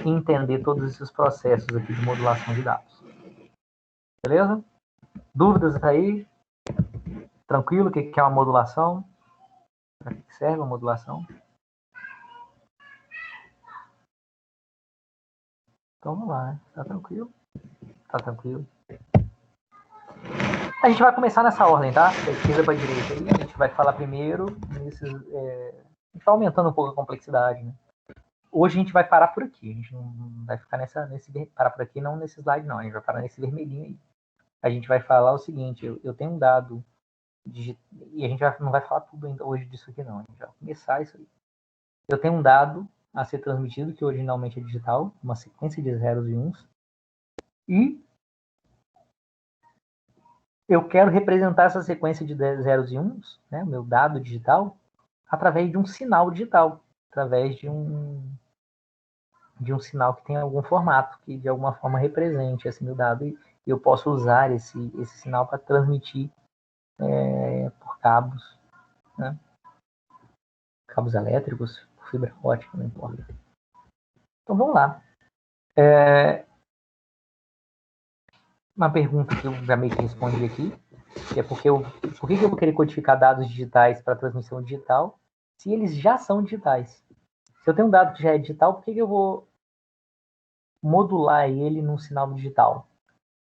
entender todos esses processos aqui de modulação de dados. Beleza? Dúvidas aí? Tranquilo? O que é uma modulação? Para que serve a modulação? Então vamos lá, né? Tá tranquilo? Tá tranquilo. A gente vai começar nessa ordem, tá? Da esquerda para a direita. Aí a gente vai falar primeiro nesses. A gente vai aumentando um pouco a complexidade, né? Hoje a gente vai parar por aqui. A gente não vai ficar parar por aqui, não nesse slide, não. A gente vai parar nesse vermelhinho aí. A gente vai falar o seguinte: eu tenho um dado. E a gente não vai falar tudo ainda hoje disso aqui, não. A gente vai começar isso aí. Eu tenho um dado a ser transmitido, que originalmente é digital, uma sequência de zeros e uns. E eu quero representar essa sequência de zeros e uns, né, o meu dado digital, através de um sinal digital, através de um sinal que tem algum formato, que de alguma forma represente esse meu dado, e eu posso usar esse sinal para transmitir por cabos, né, cabos elétricos, por fibra ótica, não importa. Então vamos lá. Uma pergunta que eu já meio que respondi aqui, que é por que eu vou querer codificar dados digitais para transmissão digital, se eles já são digitais? Se eu tenho um dado que já é digital, por que eu vou modular ele num sinal digital?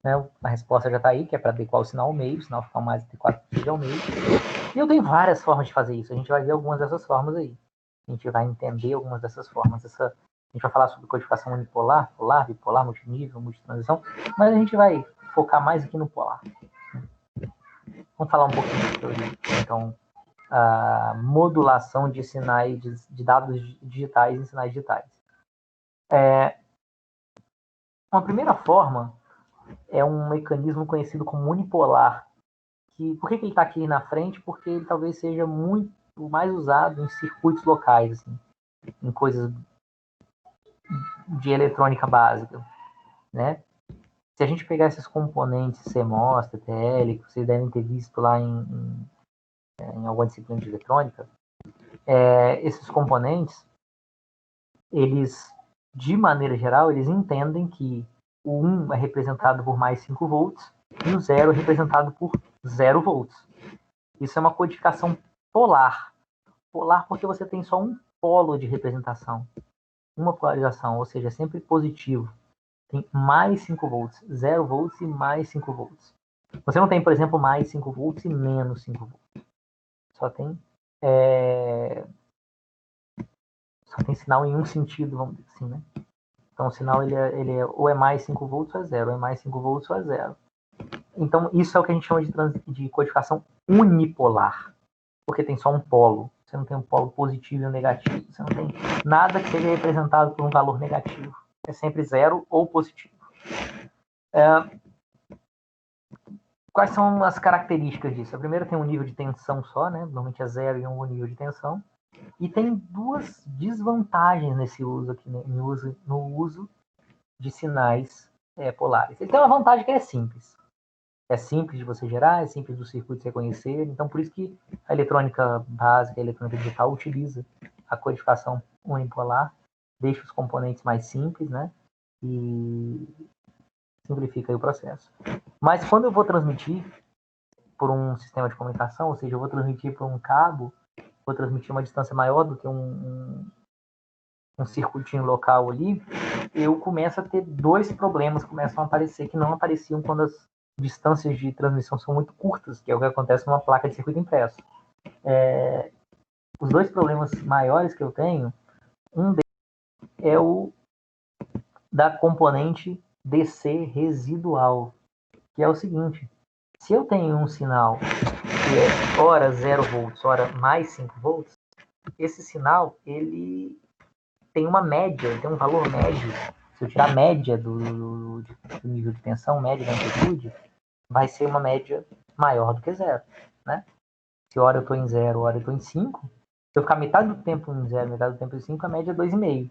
Né? A resposta já está aí, que é para adequar o sinal ao meio, o sinal ficar o mais adequado possível ao meio. E eu tenho várias formas de fazer isso. A gente vai ver algumas dessas formas aí. A gente vai entender algumas dessas formas. A gente vai falar sobre codificação unipolar, polar, bipolar, multinível, multitransição, mas a gente vai focar mais aqui no polar. Vamos falar um pouquinho sobre, então, a modulação de sinais, de dados digitais em sinais digitais. Uma primeira forma é um mecanismo conhecido como unipolar. Por que ele está aqui na frente? Porque ele talvez seja muito mais usado em circuitos locais, assim, em coisas de eletrônica básica, né? Se a gente pegar esses componentes CMOS, TTL, que vocês devem ter visto lá em alguma disciplina de eletrônica, esses componentes, eles, de maneira geral, eles entendem que o 1 é representado por mais 5 volts e o 0 é representado por 0 volts. Isso é uma codificação polar. Polar porque você tem só um polo de representação, uma polarização, ou seja, é sempre positivo. Tem mais 5 volts, 0 volts e mais 5 volts. Você não tem, por exemplo, mais 5 volts e menos 5 volts. Só tem sinal em um sentido, vamos dizer assim, né? Então o sinal ele ou é mais 5 volts ou é 0, ou é mais 5 volts ou é 0. Então isso é o que a gente chama de codificação unipolar, porque tem só um polo. Você não tem um polo positivo e um negativo. Você não tem nada que seja representado por um valor negativo. É sempre 0 ou positivo. Quais são as características disso? A primeira tem um nível de tensão só, né? Normalmente é 0 e 1 nível de tensão. E tem duas desvantagens nesse uso aqui, no uso de sinais polares. Ele tem uma vantagem que é simples. É simples de você gerar, é simples do circuito reconhecer. Então, por isso que a eletrônica básica, a eletrônica digital utiliza a codificação unipolar, deixa os componentes mais simples, né? E simplifica aí o processo. Mas quando eu vou transmitir por um sistema de comunicação, ou seja, eu vou transmitir por um cabo, vou transmitir uma distância maior do que um circuitinho local ali, eu começo a ter dois problemas que começam a aparecer que não apareciam quando as distâncias de transmissão são muito curtas, que é o que acontece numa placa de circuito impresso. Os dois problemas maiores que eu tenho, um deles é o da componente DC residual, que é o seguinte: se eu tenho um sinal que é hora 0 volts, hora mais 5 volts, esse sinal ele tem uma média, tem um valor médio. Se eu tirar a média do nível de tensão, média da amplitude, vai ser uma média maior do que zero, né? Se hora eu estou em 0, hora eu estou em 5, se eu ficar metade do tempo em 0, metade do tempo em 5, a média é 2,5.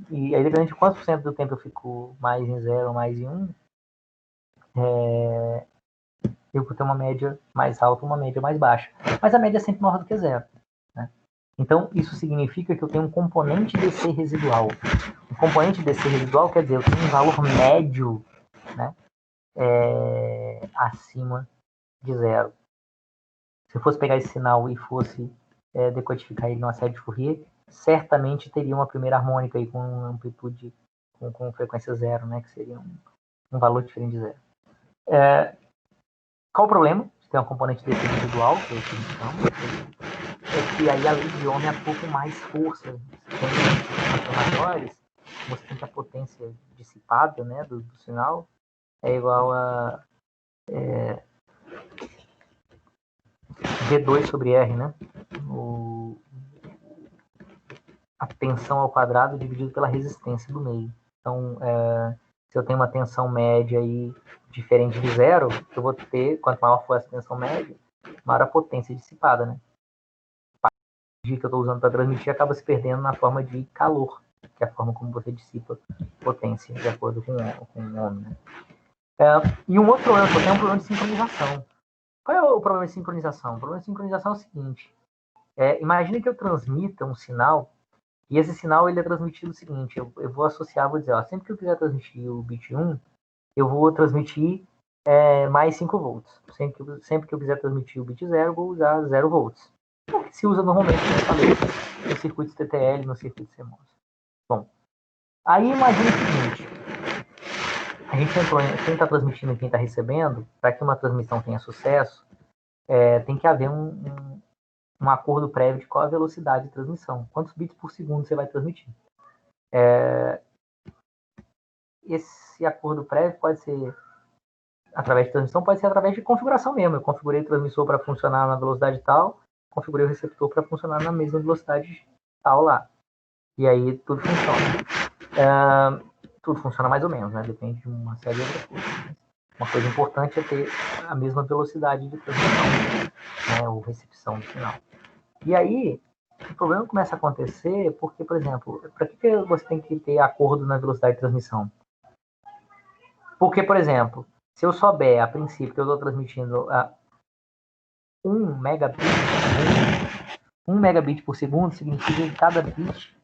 E aí, dependendo de quantos por cento do tempo eu fico mais em 0 ou mais em 1, eu vou ter uma média mais alta ou uma média mais baixa. Mas a média é sempre maior do que zero, né? Então, isso significa que eu tenho um componente DC residual. O componente DC residual quer dizer, eu tenho um valor médio, né, acima de zero. Se eu fosse pegar esse sinal e fosse decodificar ele numa série de Fourier, certamente teria uma primeira harmônica aí com amplitude, com frequência zero, né, que seria um valor diferente de zero. Qual o problema? Se tem um componente DC residual, que é o que eles chamam, é que aí a lei de Ohm atua com mais força. Se tem maiores, você tem que a potência dissipada, né, do sinal é igual a V2 sobre R, né? A tensão ao quadrado dividido pela resistência do meio. Então, se eu tenho uma tensão média aí diferente de zero, eu vou ter, quanto maior for essa tensão média, maior a potência dissipada, né? A energia que eu estou usando para transmitir acaba se perdendo na forma de calor, que é a forma como você dissipa potência, de acordo com o Ohm, né? E um outro problema que eu tenho é um problema de sincronização. Qual é o problema de sincronização? O problema de sincronização é o seguinte: imagine que eu transmita um sinal, e esse sinal ele é transmitido o seguinte: eu vou associar, vou dizer, ó, sempre que eu quiser transmitir o bit 1, eu vou transmitir mais 5 volts. Sempre que eu quiser transmitir o bit 0, eu vou usar 0 volts. O que se usa normalmente, como eu falei, nos circuitos TTL, nos circuitos CMOS. Bom, aí imagine o seguinte: a gente entrou, quem está transmitindo e quem está recebendo, para que uma transmissão tenha sucesso, tem que haver um acordo prévio de qual a velocidade de transmissão, quantos bits por segundo você vai transmitir. Esse acordo prévio pode ser através de transmissão, pode ser através de configuração mesmo. Eu configurei o transmissor para funcionar na velocidade tal, configurei o receptor para funcionar na mesma velocidade tal lá. E aí tudo funciona. Tudo funciona mais ou menos, né? Depende de uma série de outras coisas. Uma coisa importante é ter a mesma velocidade de transmissão, né, ou recepção do sinal. E aí, o problema começa a acontecer porque, por exemplo, para que você tem que ter acordo na velocidade de transmissão? Porque, por exemplo, se eu souber, a princípio, que eu estou transmitindo a 1 megabit por segundo, 1 megabit por segundo significa que cada bit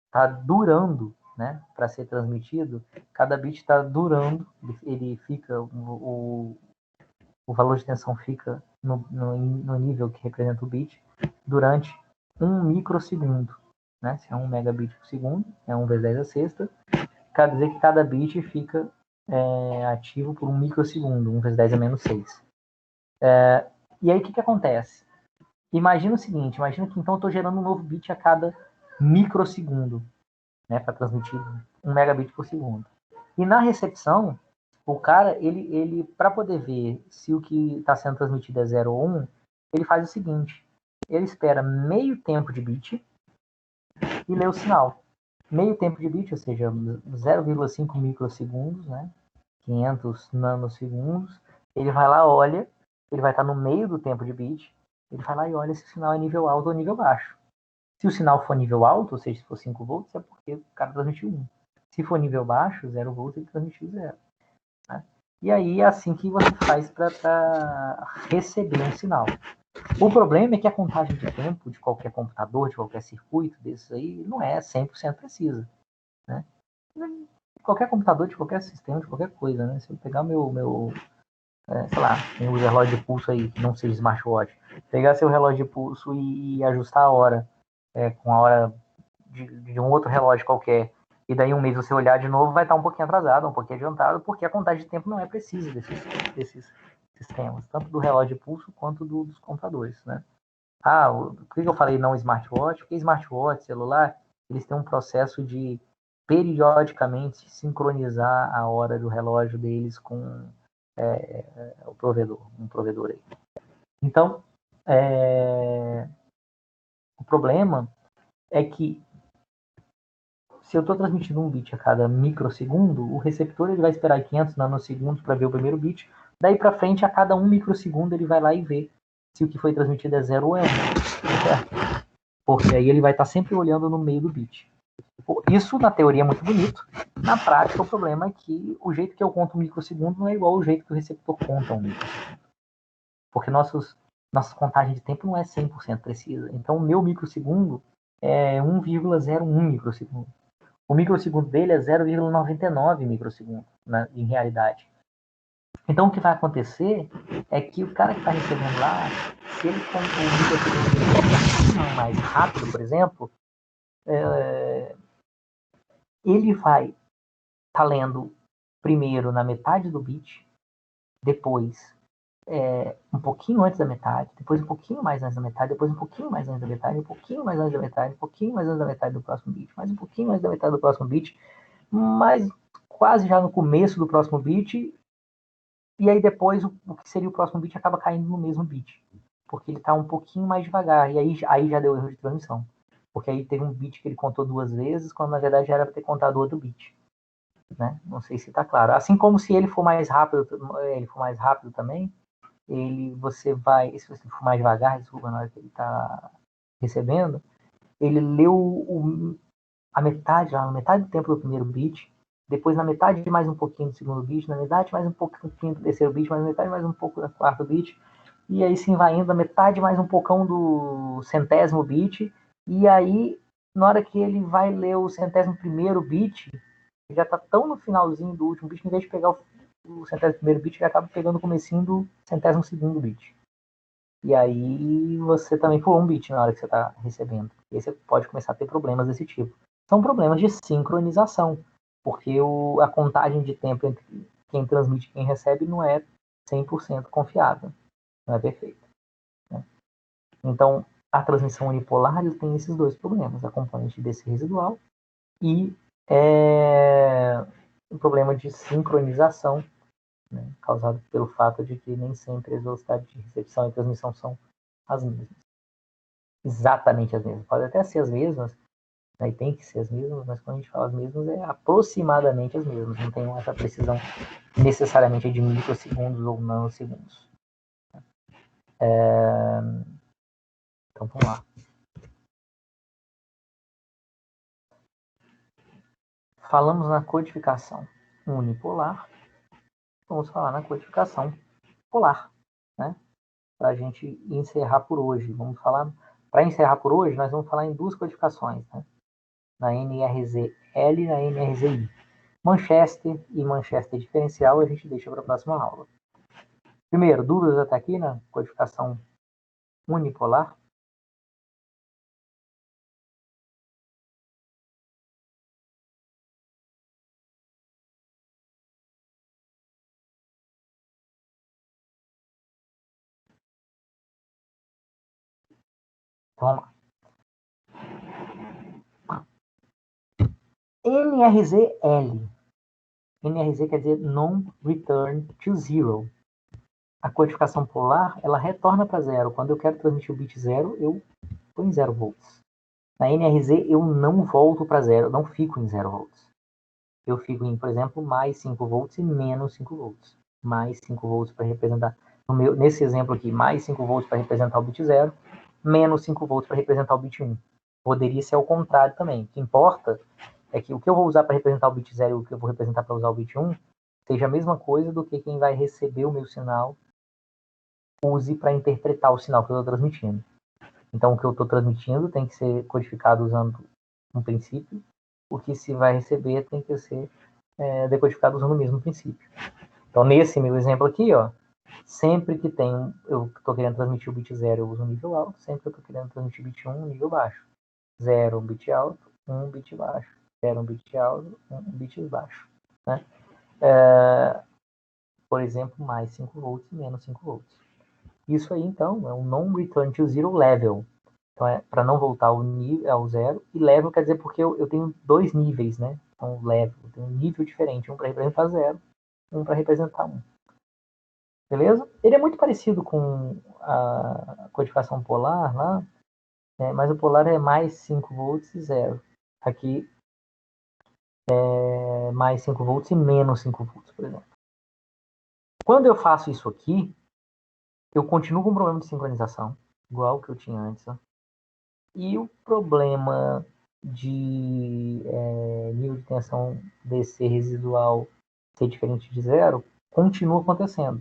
está durando, né, para ser transmitido, cada bit está durando, ele fica, o valor de tensão fica no nível que representa o bit durante 1 microsegundo, né? Se é 1 megabit por segundo, é 1 vezes 10 a sexta, quer dizer que cada bit fica ativo por 1 microsegundo, 1 vezes 10 a menos 6. E aí o que acontece? Imagina o seguinte, imagina que então eu estou gerando um novo bit a cada microsegundo, né, para transmitir 1 megabit por segundo. E na recepção, o cara, ele para poder ver se o que está sendo transmitido é 0 ou 1, ele faz o seguinte: ele espera meio tempo de bit e lê o sinal. Meio tempo de bit, ou seja, 0,5 microsegundos, né, 500 nanosegundos. Ele vai lá, olha, ele vai estar no meio do tempo de bit, ele vai lá e olha se o sinal é nível alto ou nível baixo. Se o sinal for nível alto, ou seja, se for 5 volts, é porque o cara transmitiu 1. Se for nível baixo, 0 volts, ele transmitiu 0. Né? E aí é assim que você faz para receber um sinal. O problema é que a contagem de tempo de qualquer computador, de qualquer circuito desses aí, não é 100% precisa. Né? Qualquer computador, de qualquer sistema, de qualquer coisa. Né? Se eu pegar meu sei lá, tem um relógio de pulso aí, que não seja smartwatch, pegar seu relógio de pulso e ajustar a hora com a hora de um outro relógio qualquer, e daí um mês você olhar de novo, vai estar um pouquinho atrasado, um pouquinho adiantado, porque a contagem de tempo não é precisa desses sistemas, tanto do relógio de pulso quanto dos computadores, né? Por que eu falei não smartwatch? Porque smartwatch, celular, eles têm um processo de periodicamente sincronizar a hora do relógio deles com o provedor, um provedor aí. Então, o problema é que se eu estou transmitindo um bit a cada microsegundo, o receptor ele vai esperar 500 nanosegundos para ver o primeiro bit. Daí para frente, a cada 1 microsegundo, ele vai lá e vê se o que foi transmitido é 0 ou é 1. Certo? Porque aí ele vai estar sempre olhando no meio do bit. Isso, na teoria, é muito bonito. Na prática, o problema é que o jeito que eu conto um microsegundo não é igual ao jeito que o receptor conta um microsegundo. Porque nossa contagem de tempo não é 100% precisa. Então, o meu microsegundo é 1,01 microsegundo. O microsegundo dele é 0,99 microsegundo, né, em realidade. Então, o que vai acontecer é que o cara que está recebendo lá, se ele for um microsegundo mais rápido, por exemplo, ele vai estar lendo primeiro na metade do bit, depois um pouquinho antes da metade, depois um pouquinho mais antes da metade, depois um pouquinho mais antes da metade, um pouquinho mais antes da metade, um pouquinho mais antes da metade do próximo bit, mais um pouquinho mais da metade do próximo bit, mas quase já no começo do próximo bit, e aí depois o que seria o próximo bit acaba caindo no mesmo bit, porque ele está um pouquinho mais devagar, e aí já deu erro de transmissão, porque aí teve um bit que ele contou 2 vezes, quando na verdade já era para ter contado outro bit. Né? Não sei se está claro. Assim como se ele for mais rápido também, você vai, se você for mais devagar, desculpa, na hora que ele está recebendo, ele leu a metade do tempo do primeiro bit, depois na metade mais um pouquinho do segundo bit, na metade mais um pouquinho do terceiro bit, na metade mais um pouco do quarto bit, e aí sim vai indo, a metade mais um poucão do 100º bit, e aí na hora que ele vai ler o 101º bit, já está tão no finalzinho do último bit, que em vez de pegar o 101º bit, ele acaba pegando o comecinho do 102º bit. E aí você também pulou um bit na hora que você está recebendo. E aí você pode começar a ter problemas desse tipo. São problemas de sincronização, porque a contagem de tempo entre quem transmite e quem recebe não é 100% confiável, não é perfeita. Né? Então, a transmissão unipolar tem esses dois problemas, a componente desse residual e um problema de sincronização, né, causado pelo fato de que nem sempre as velocidades de recepção e transmissão são as mesmas. Exatamente as mesmas. Pode até ser as mesmas, né, e tem que ser as mesmas, mas quando a gente fala as mesmas, é aproximadamente as mesmas. Não tem essa precisão necessariamente de microsegundos ou nanosegundos. Então, vamos lá. Falamos na codificação unipolar, vamos falar na codificação polar, né? Para a gente encerrar por hoje. Vamos falar, para encerrar por hoje, nós vamos falar em 2 codificações, né? Na NRZ-L e na NRZ-I. Manchester e Manchester diferencial a gente deixa para a próxima aula. Primeiro, dúvidas até aqui na codificação unipolar? Então, vamos lá. NRZ-L. NRZ quer dizer Non-Return to Zero. A codificação polar, ela retorna para zero. Quando eu quero transmitir o bit zero, eu estou em 0 volts. Na NRZ, eu não volto para zero, eu não fico em 0 volts. Eu fico em, por exemplo, mais 5 volts e menos 5 volts. Mais 5 volts para representar, nesse exemplo aqui, mais 5 volts para representar o bit 0, menos 5 volts para representar o bit 1. Poderia ser ao contrário também. O que importa é que o que eu vou usar para representar o bit 0 e o que eu vou representar para usar o bit 1 seja a mesma coisa do que quem vai receber o meu sinal use para interpretar o sinal que eu estou transmitindo. Então, o que eu estou transmitindo tem que ser codificado usando um princípio, o que se vai receber tem que ser decodificado usando o mesmo princípio. Então, nesse meu exemplo aqui, ó, sempre que eu estou querendo transmitir o bit 0, eu uso um nível alto, sempre que eu estou querendo transmitir o bit 1, um nível baixo. 0, um bit alto, 1 bit baixo. 0, um bit alto, 1 bit baixo. Né? Por exemplo, mais 5 volts e menos 5 volts. Isso aí, então, é um non-return to zero level. Então, é para não voltar ao zero. E level quer dizer porque eu tenho dois níveis, né? Então, level, eu tenho um nível diferente. Um para representar 0, um para representar 1. Beleza? Ele é muito parecido com a codificação polar lá, mas o polar é mais 5 volts e 0. Aqui é mais 5 volts e menos 5 volts, por exemplo. Quando eu faço isso aqui, eu continuo com o problema de sincronização, igual que eu tinha antes. Ó. E o problema de nível de tensão DC residual ser diferente de 0 continua acontecendo.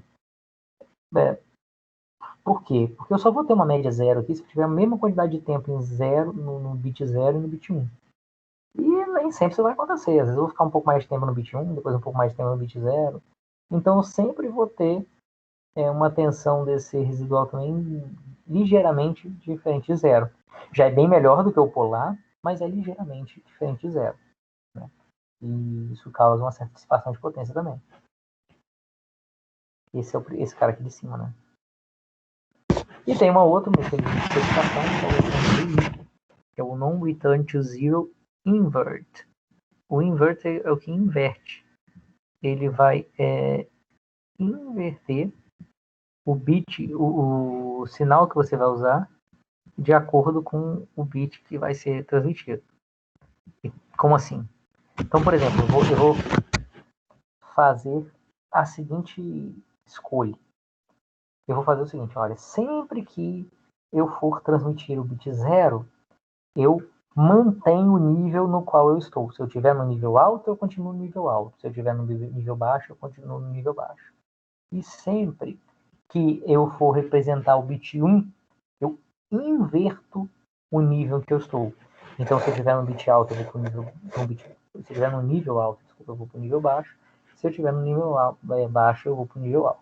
Por quê? Porque eu só vou ter uma média 0 aqui se eu tiver a mesma quantidade de tempo em 0, no bit 0 e no bit 1. E nem sempre isso vai acontecer. Às vezes eu vou ficar um pouco mais de tempo no bit 1, depois um pouco mais de tempo no bit 0. Então eu sempre vou ter uma tensão DC residual também ligeiramente diferente de 0. Já é bem melhor do que o polar, mas é ligeiramente diferente de 0. Né? E isso causa uma certa dissipação de potência também. Esse é esse cara aqui de cima, né? E tem uma outra mecanismo de codificação, que é o non-return to zero invert. O invert é o que inverte. Ele vai inverter o bit, o sinal que você vai usar de acordo com o bit que vai ser transmitido. Como assim? Então, por exemplo, eu vou fazer a seguinte escolha. Eu vou fazer o seguinte, olha, sempre que eu for transmitir o bit 0, eu mantenho o nível no qual eu estou. Se eu estiver no nível alto, eu continuo no nível alto. Se eu estiver no nível baixo, eu continuo no nível baixo. E sempre que eu for representar o bit 1, eu inverto o nível que eu estou. Então, se eu estiver no bit alto, eu vou para o nível... Se eu estiver no nível alto, eu vou para o nível baixo. Se eu estiver no nível baixo, eu vou para o nível alto.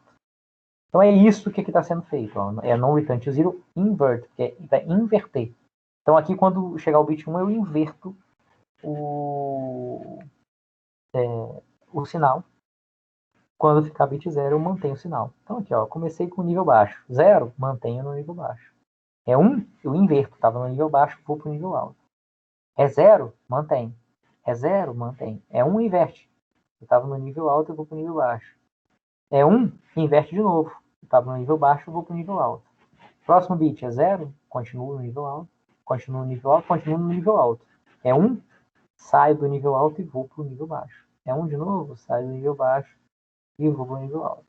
Então, é isso que está sendo feito. Ó. É non-return to zero invert, que vai inverter. Então, aqui, quando chegar o bit 1, eu inverto o sinal. Quando ficar bit 0, eu mantenho o sinal. Então, aqui, ó, comecei com o nível baixo. 0, mantenho no nível baixo. É 1, eu inverto. Estava no nível baixo, vou para o nível alto. É 0, mantém. É 0, mantém. É 1, inverte. Eu estava no nível alto, eu vou para o nível baixo. É 1, inverte de novo. Eu estava no nível baixo, eu vou para o nível alto. Próximo bit é 0, continuo no nível alto. Continuo no nível alto, continuo no nível alto. É 1, saio do nível alto e vou para o nível baixo. É 1 de novo, saio do nível baixo e vou para o nível alto.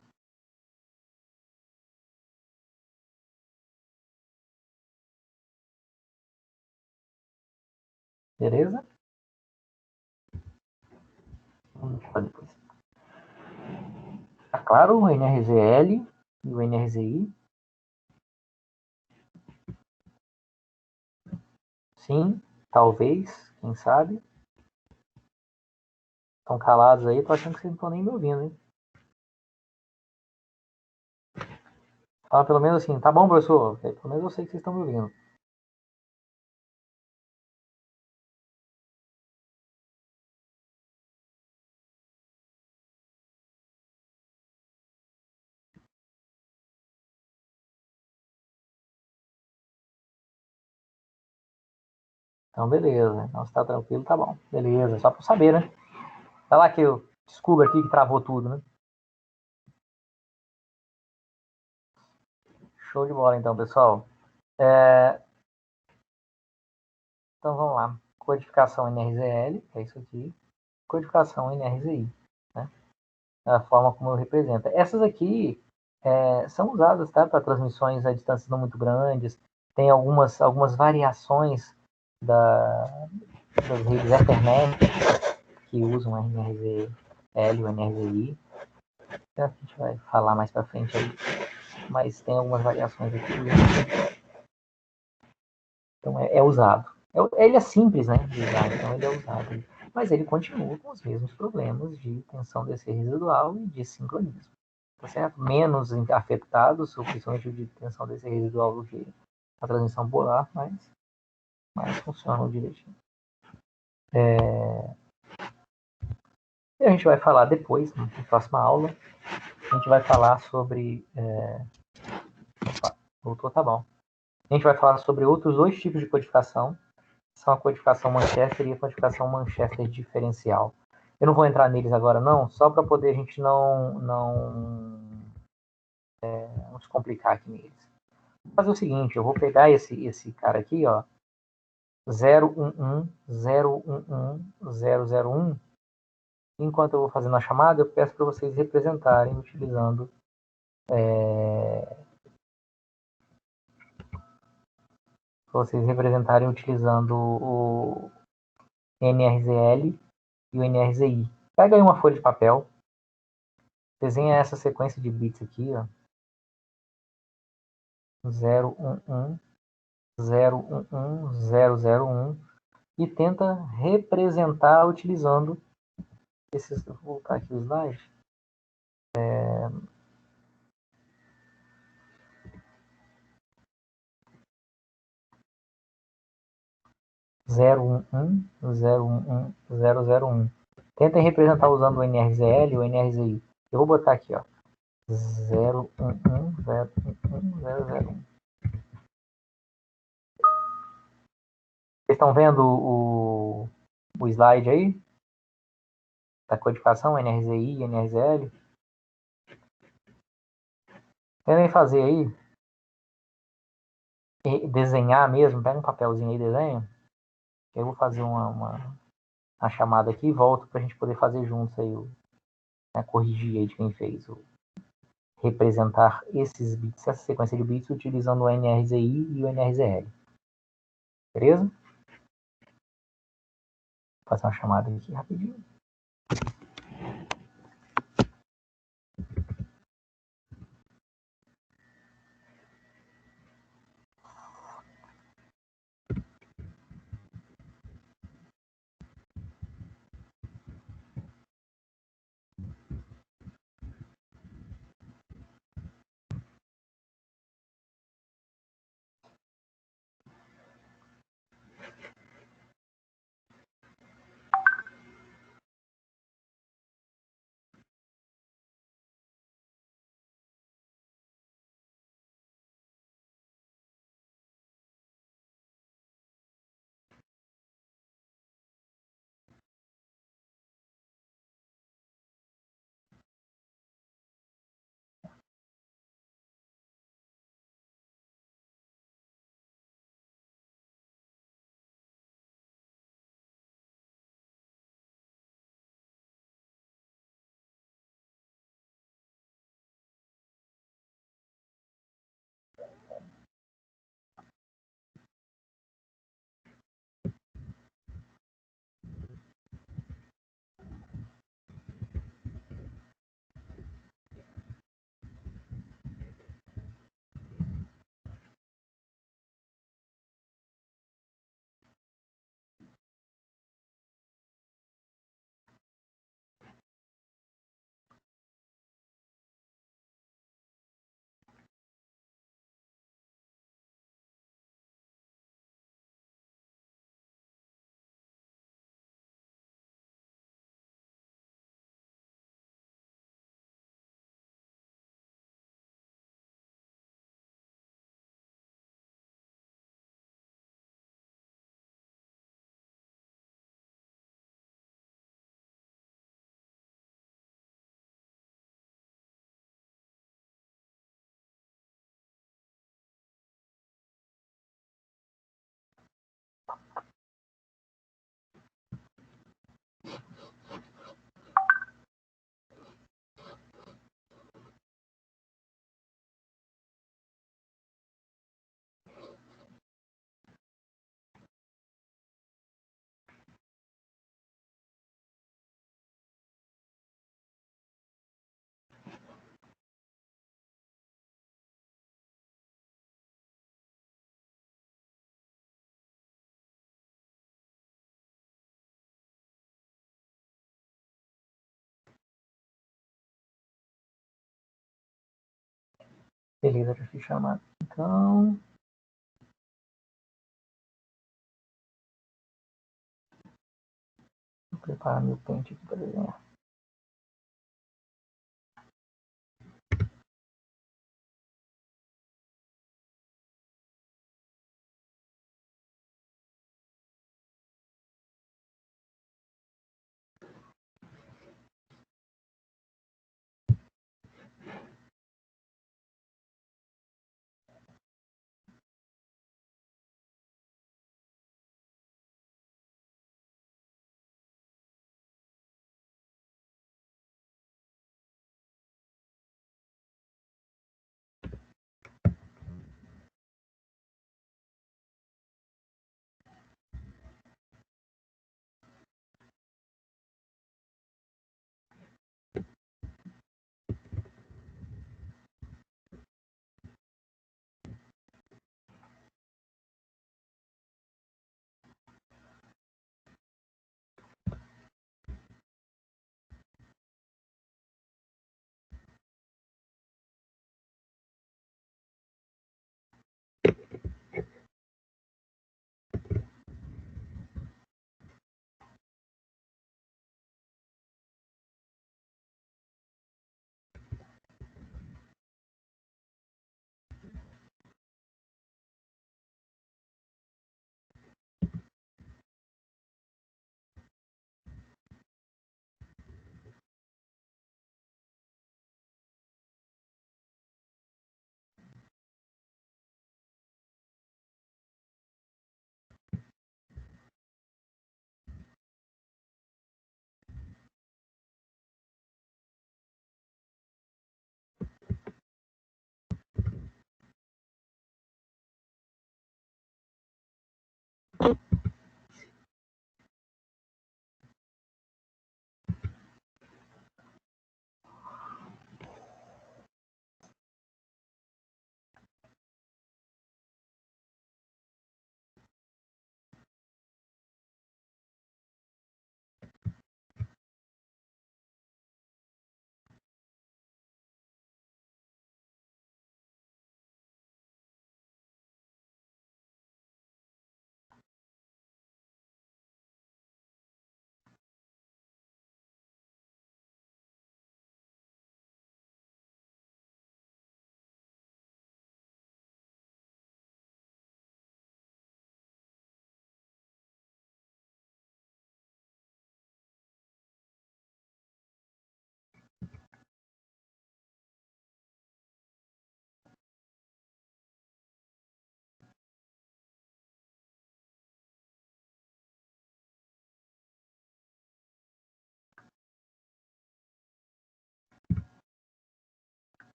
Beleza? Vamos fazer depois. Tá claro o NRZL e o NRZI? Sim, talvez, quem sabe. Estão calados aí, tô achando que vocês não estão nem me ouvindo, hein? Fala pelo menos assim, tá bom, professor? Pelo menos eu sei que vocês estão me ouvindo. Então, beleza. Então, se tá tranquilo, tá bom. Beleza, só pra saber, né? Vai lá que eu descubro aqui que travou tudo, né? Show de bola, então, pessoal. Então, vamos lá. Codificação NRZL, é isso aqui. Codificação NRZI, né? A forma como eu represento. Essas aqui são usadas, tá, para transmissões a distâncias não muito grandes. Tem algumas variações das redes Ethernet que usam NRZL e o NRZI. A gente vai falar mais para frente aí, mas tem algumas variações aqui. Então é usado. Ele é simples, né, de usar, então ele é usado. Mas ele continua com os mesmos problemas de tensão DC residual e de sincronismo. Tá certo? Menos afetados, principalmente o de tensão DC residual do que a transmissão polar, mas funcionam direitinho. E a gente vai falar depois, na próxima aula, a gente vai falar sobre... Opa, voltou, tá bom. A gente vai falar sobre outros dois tipos de codificação, são a codificação Manchester e a codificação Manchester diferencial. Eu não vou entrar neles agora não, só para poder a gente não se complicar aqui neles. Vou fazer o seguinte, eu vou pegar esse cara aqui, ó, 011.011.001. Enquanto eu vou fazendo a chamada, eu peço para vocês representarem utilizando o NRZL e o NRZI. Pega aí uma folha de papel, desenha essa sequência de bits aqui, ó. 011.001 e tenta representar utilizando esses. Vou voltar aqui o slide. 011.001. Tentem representar usando o NRZL e o NRZI. Eu vou botar aqui, ó. 011.011.001. Vocês estão vendo o slide aí? Da codificação NRZI e NRZL? Tentem fazer aí. Desenhar mesmo. Pega um papelzinho aí e desenha. Eu vou fazer uma chamada aqui e volto para a gente poder fazer juntos aí, corrigir aí de quem fez, representar esses bits, essa sequência de bits utilizando o NRZI e o NRZL. Beleza? Vou fazer uma chamada aqui rapidinho. Beleza, já fiz chamada. Então... Vou preparar meu pente aqui para desenhar.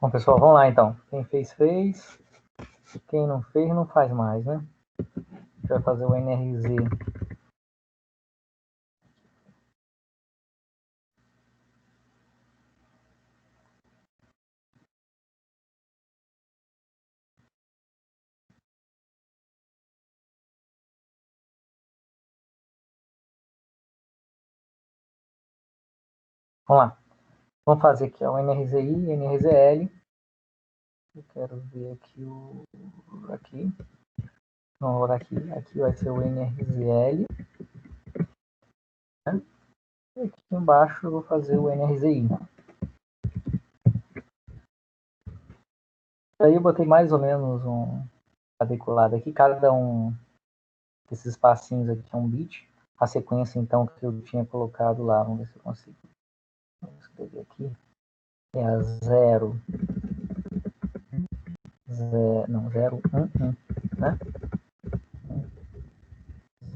Bom, pessoal, vamos lá então. Quem fez, fez. Quem não fez, não faz mais, né? A gente vai fazer o NRZ. Vamos lá. Vamos fazer aqui o NRZI, NRZL. Eu quero ver aqui o... Aqui. Vamos olhar aqui. Aqui vai ser o NRZL. Né? E aqui embaixo eu vou fazer o NRZI. Aí eu botei mais ou menos um quadriculado aqui. Cada um desses espacinhos aqui é um bit. A sequência, então, que eu tinha colocado lá. Vamos ver se eu consigo. Vou escrever aqui. É a 0. Não, 0, 1, 1. Né?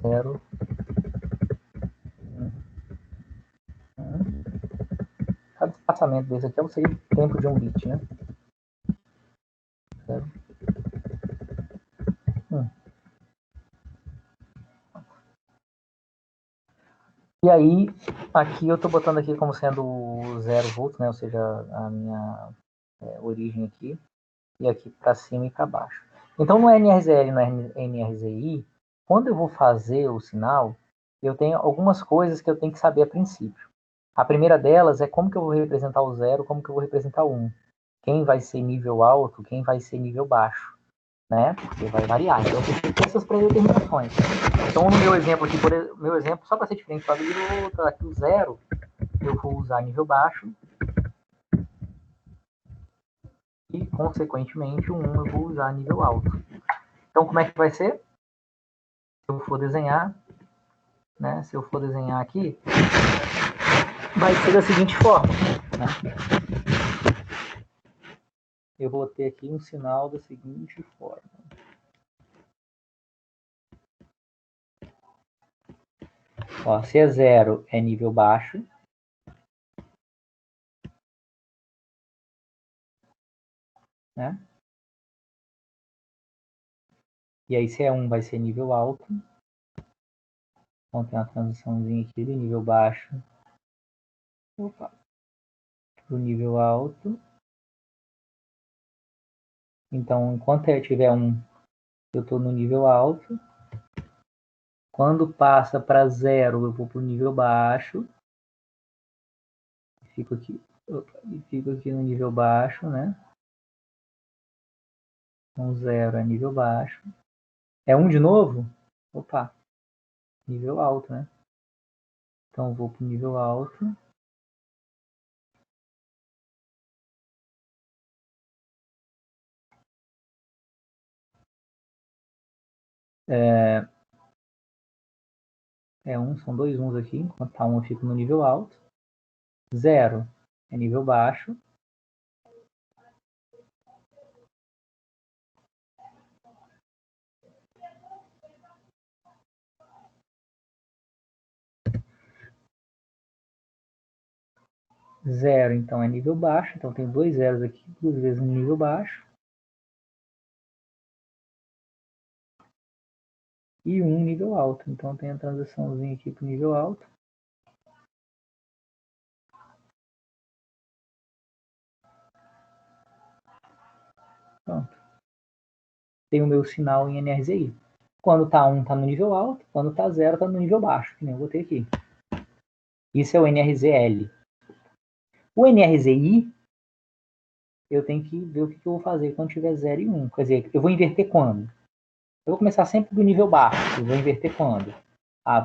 0, 1, 1. Cada espaçamento desse aqui é o tempo de um bit, né? 0, 1. E aí, aqui eu estou botando aqui como sendo o 0 volts, né? Ou seja, a minha origem aqui. E aqui para cima e para baixo. Então, no NRZL e no NRZI, quando eu vou fazer o sinal, eu tenho algumas coisas que eu tenho que saber a princípio. A primeira delas é como que eu vou representar o 0, como que eu vou representar o 1. Quem vai ser nível alto, quem vai ser nível baixo, né? Porque vai variar. Então, eu preciso ter essas pré-determinações. Então, no meu exemplo aqui, meu exemplo, só para ser diferente do outro, aqui o 0, eu vou usar nível baixo e, consequentemente, o 1 eu vou usar nível alto. Então, como é que vai ser? Se eu for desenhar, né? Se eu for desenhar aqui, vai ser da seguinte forma, né? Eu vou ter aqui um sinal da seguinte forma. Ó, se é 0 é nível baixo, né? E aí se é 1 vai ser nível alto. Então tem uma transiçãozinha aqui do nível baixo para o nível alto. Então, enquanto eu tiver 1, eu estou no nível alto. Quando passa para 0, eu vou para o nível baixo. Fico aqui no nível baixo, né? Então, 0 é nível baixo. É 1 de novo? Opa, nível alto, né? Então, eu vou para o nível alto. São dois 1s aqui. Enquanto tá 1, eu fico no nível alto. 0 é nível baixo. Zero, então, é nível baixo. Então, tem dois zeros aqui, duas vezes no nível baixo. E um nível alto. Então, tem a transiçãozinha aqui para o nível alto. Pronto. Tem o meu sinal em NRZI. Quando tá 1, tá no nível alto. Quando tá 0, tá no nível baixo, que nem eu botei aqui. Isso é o NRZL. O NRZI, eu tenho que ver o que eu vou fazer quando tiver 0 e 1. Quer dizer, eu vou inverter quando? Eu vou começar sempre do nível baixo. Eu vou inverter quando?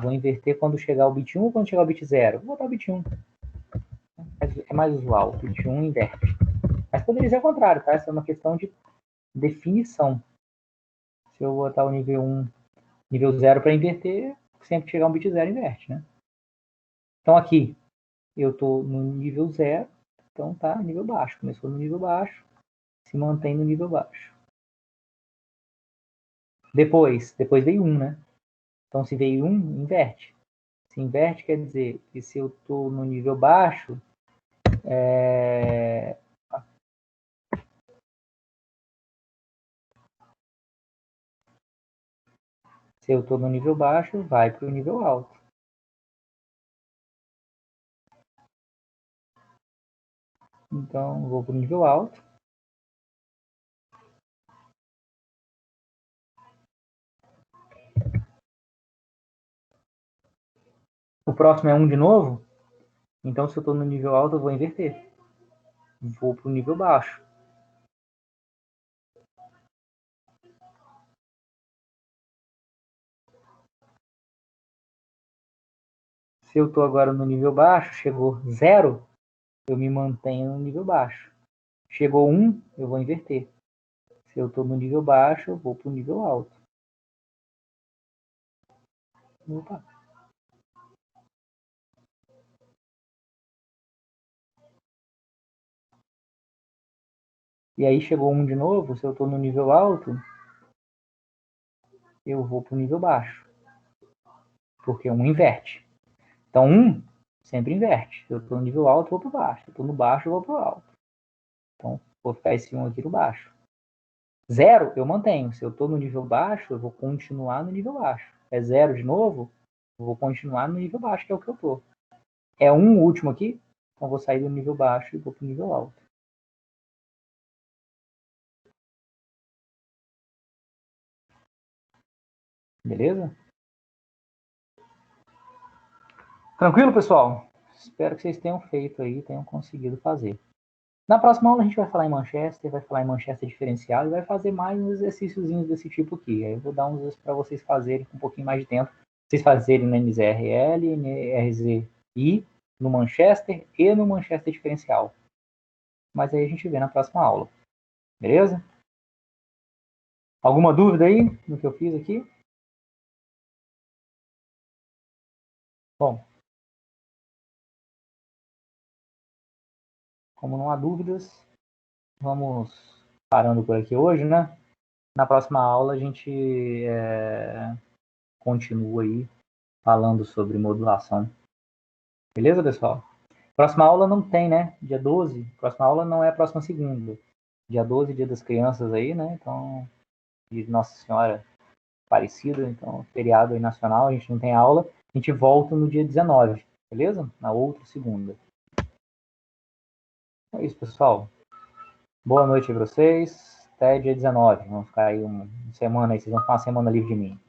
Vou inverter quando chegar o bit 1 ou quando chegar o bit 0? Vou botar o bit 1. É mais usual. O bit 1 inverte. Mas poderia ser ao contrário, tá? Essa é uma questão de definição. Se eu botar o nível 1, nível 0 para inverter, sempre que chegar um bit 0, inverte, né? Então aqui, eu estou no nível 0, então tá nível baixo. Começou no nível baixo, se mantém no nível baixo. Depois veio 1, né? Então se veio 1, inverte. Se inverte quer dizer que se eu estou no nível baixo, se eu estou no nível baixo, vai para o nível alto. Então, vou para o nível alto. O próximo é 1 de novo. Então, se eu estou no nível alto, eu vou inverter. Vou para o nível baixo. Se eu estou agora no nível baixo, chegou 0, eu me mantenho no nível baixo. Chegou 1, eu vou inverter. Se eu estou no nível baixo, eu vou para o nível alto. Opa. E aí chegou 1 de novo, se eu estou no nível alto, eu vou para o nível baixo. Porque 1 inverte. Então 1 sempre inverte. Se eu estou no nível alto, eu vou para baixo. Se eu estou no baixo, eu vou para o alto. Então, vou ficar esse 1 aqui no baixo. 0, eu mantenho. Se eu estou no nível baixo, eu vou continuar no nível baixo. É 0 de novo, eu vou continuar no nível baixo, que é o que eu estou. É 1 o último aqui, então eu vou sair do nível baixo e vou para o nível alto. Beleza? Tranquilo, pessoal? Espero que vocês tenham feito aí, tenham conseguido fazer. Na próxima aula a gente vai falar em Manchester, vai falar em Manchester diferencial e vai fazer mais uns exercíciozinhos desse tipo aqui. Aí eu vou dar uns para vocês fazerem com um pouquinho mais de tempo. Vocês fazerem no NZRL, NRZI, no Manchester e no Manchester diferencial. Mas aí a gente vê na próxima aula. Beleza? Alguma dúvida aí no que eu fiz aqui? Bom, como não há dúvidas, vamos parando por aqui hoje, né? Na próxima aula a gente continua aí falando sobre modulação. Beleza, pessoal? Próxima aula não tem, né? Dia 12. Próxima aula não é a próxima segunda. Dia 12, dia das crianças aí, né? Então, de Nossa Senhora Aparecida, então, feriado aí nacional, a gente não tem aula. A gente volta no dia 19, beleza? Na outra segunda. É isso, pessoal. Boa noite para vocês. Até dia 19. Vamos ficar aí uma semana aí. Vocês vão ficar uma semana livre de mim.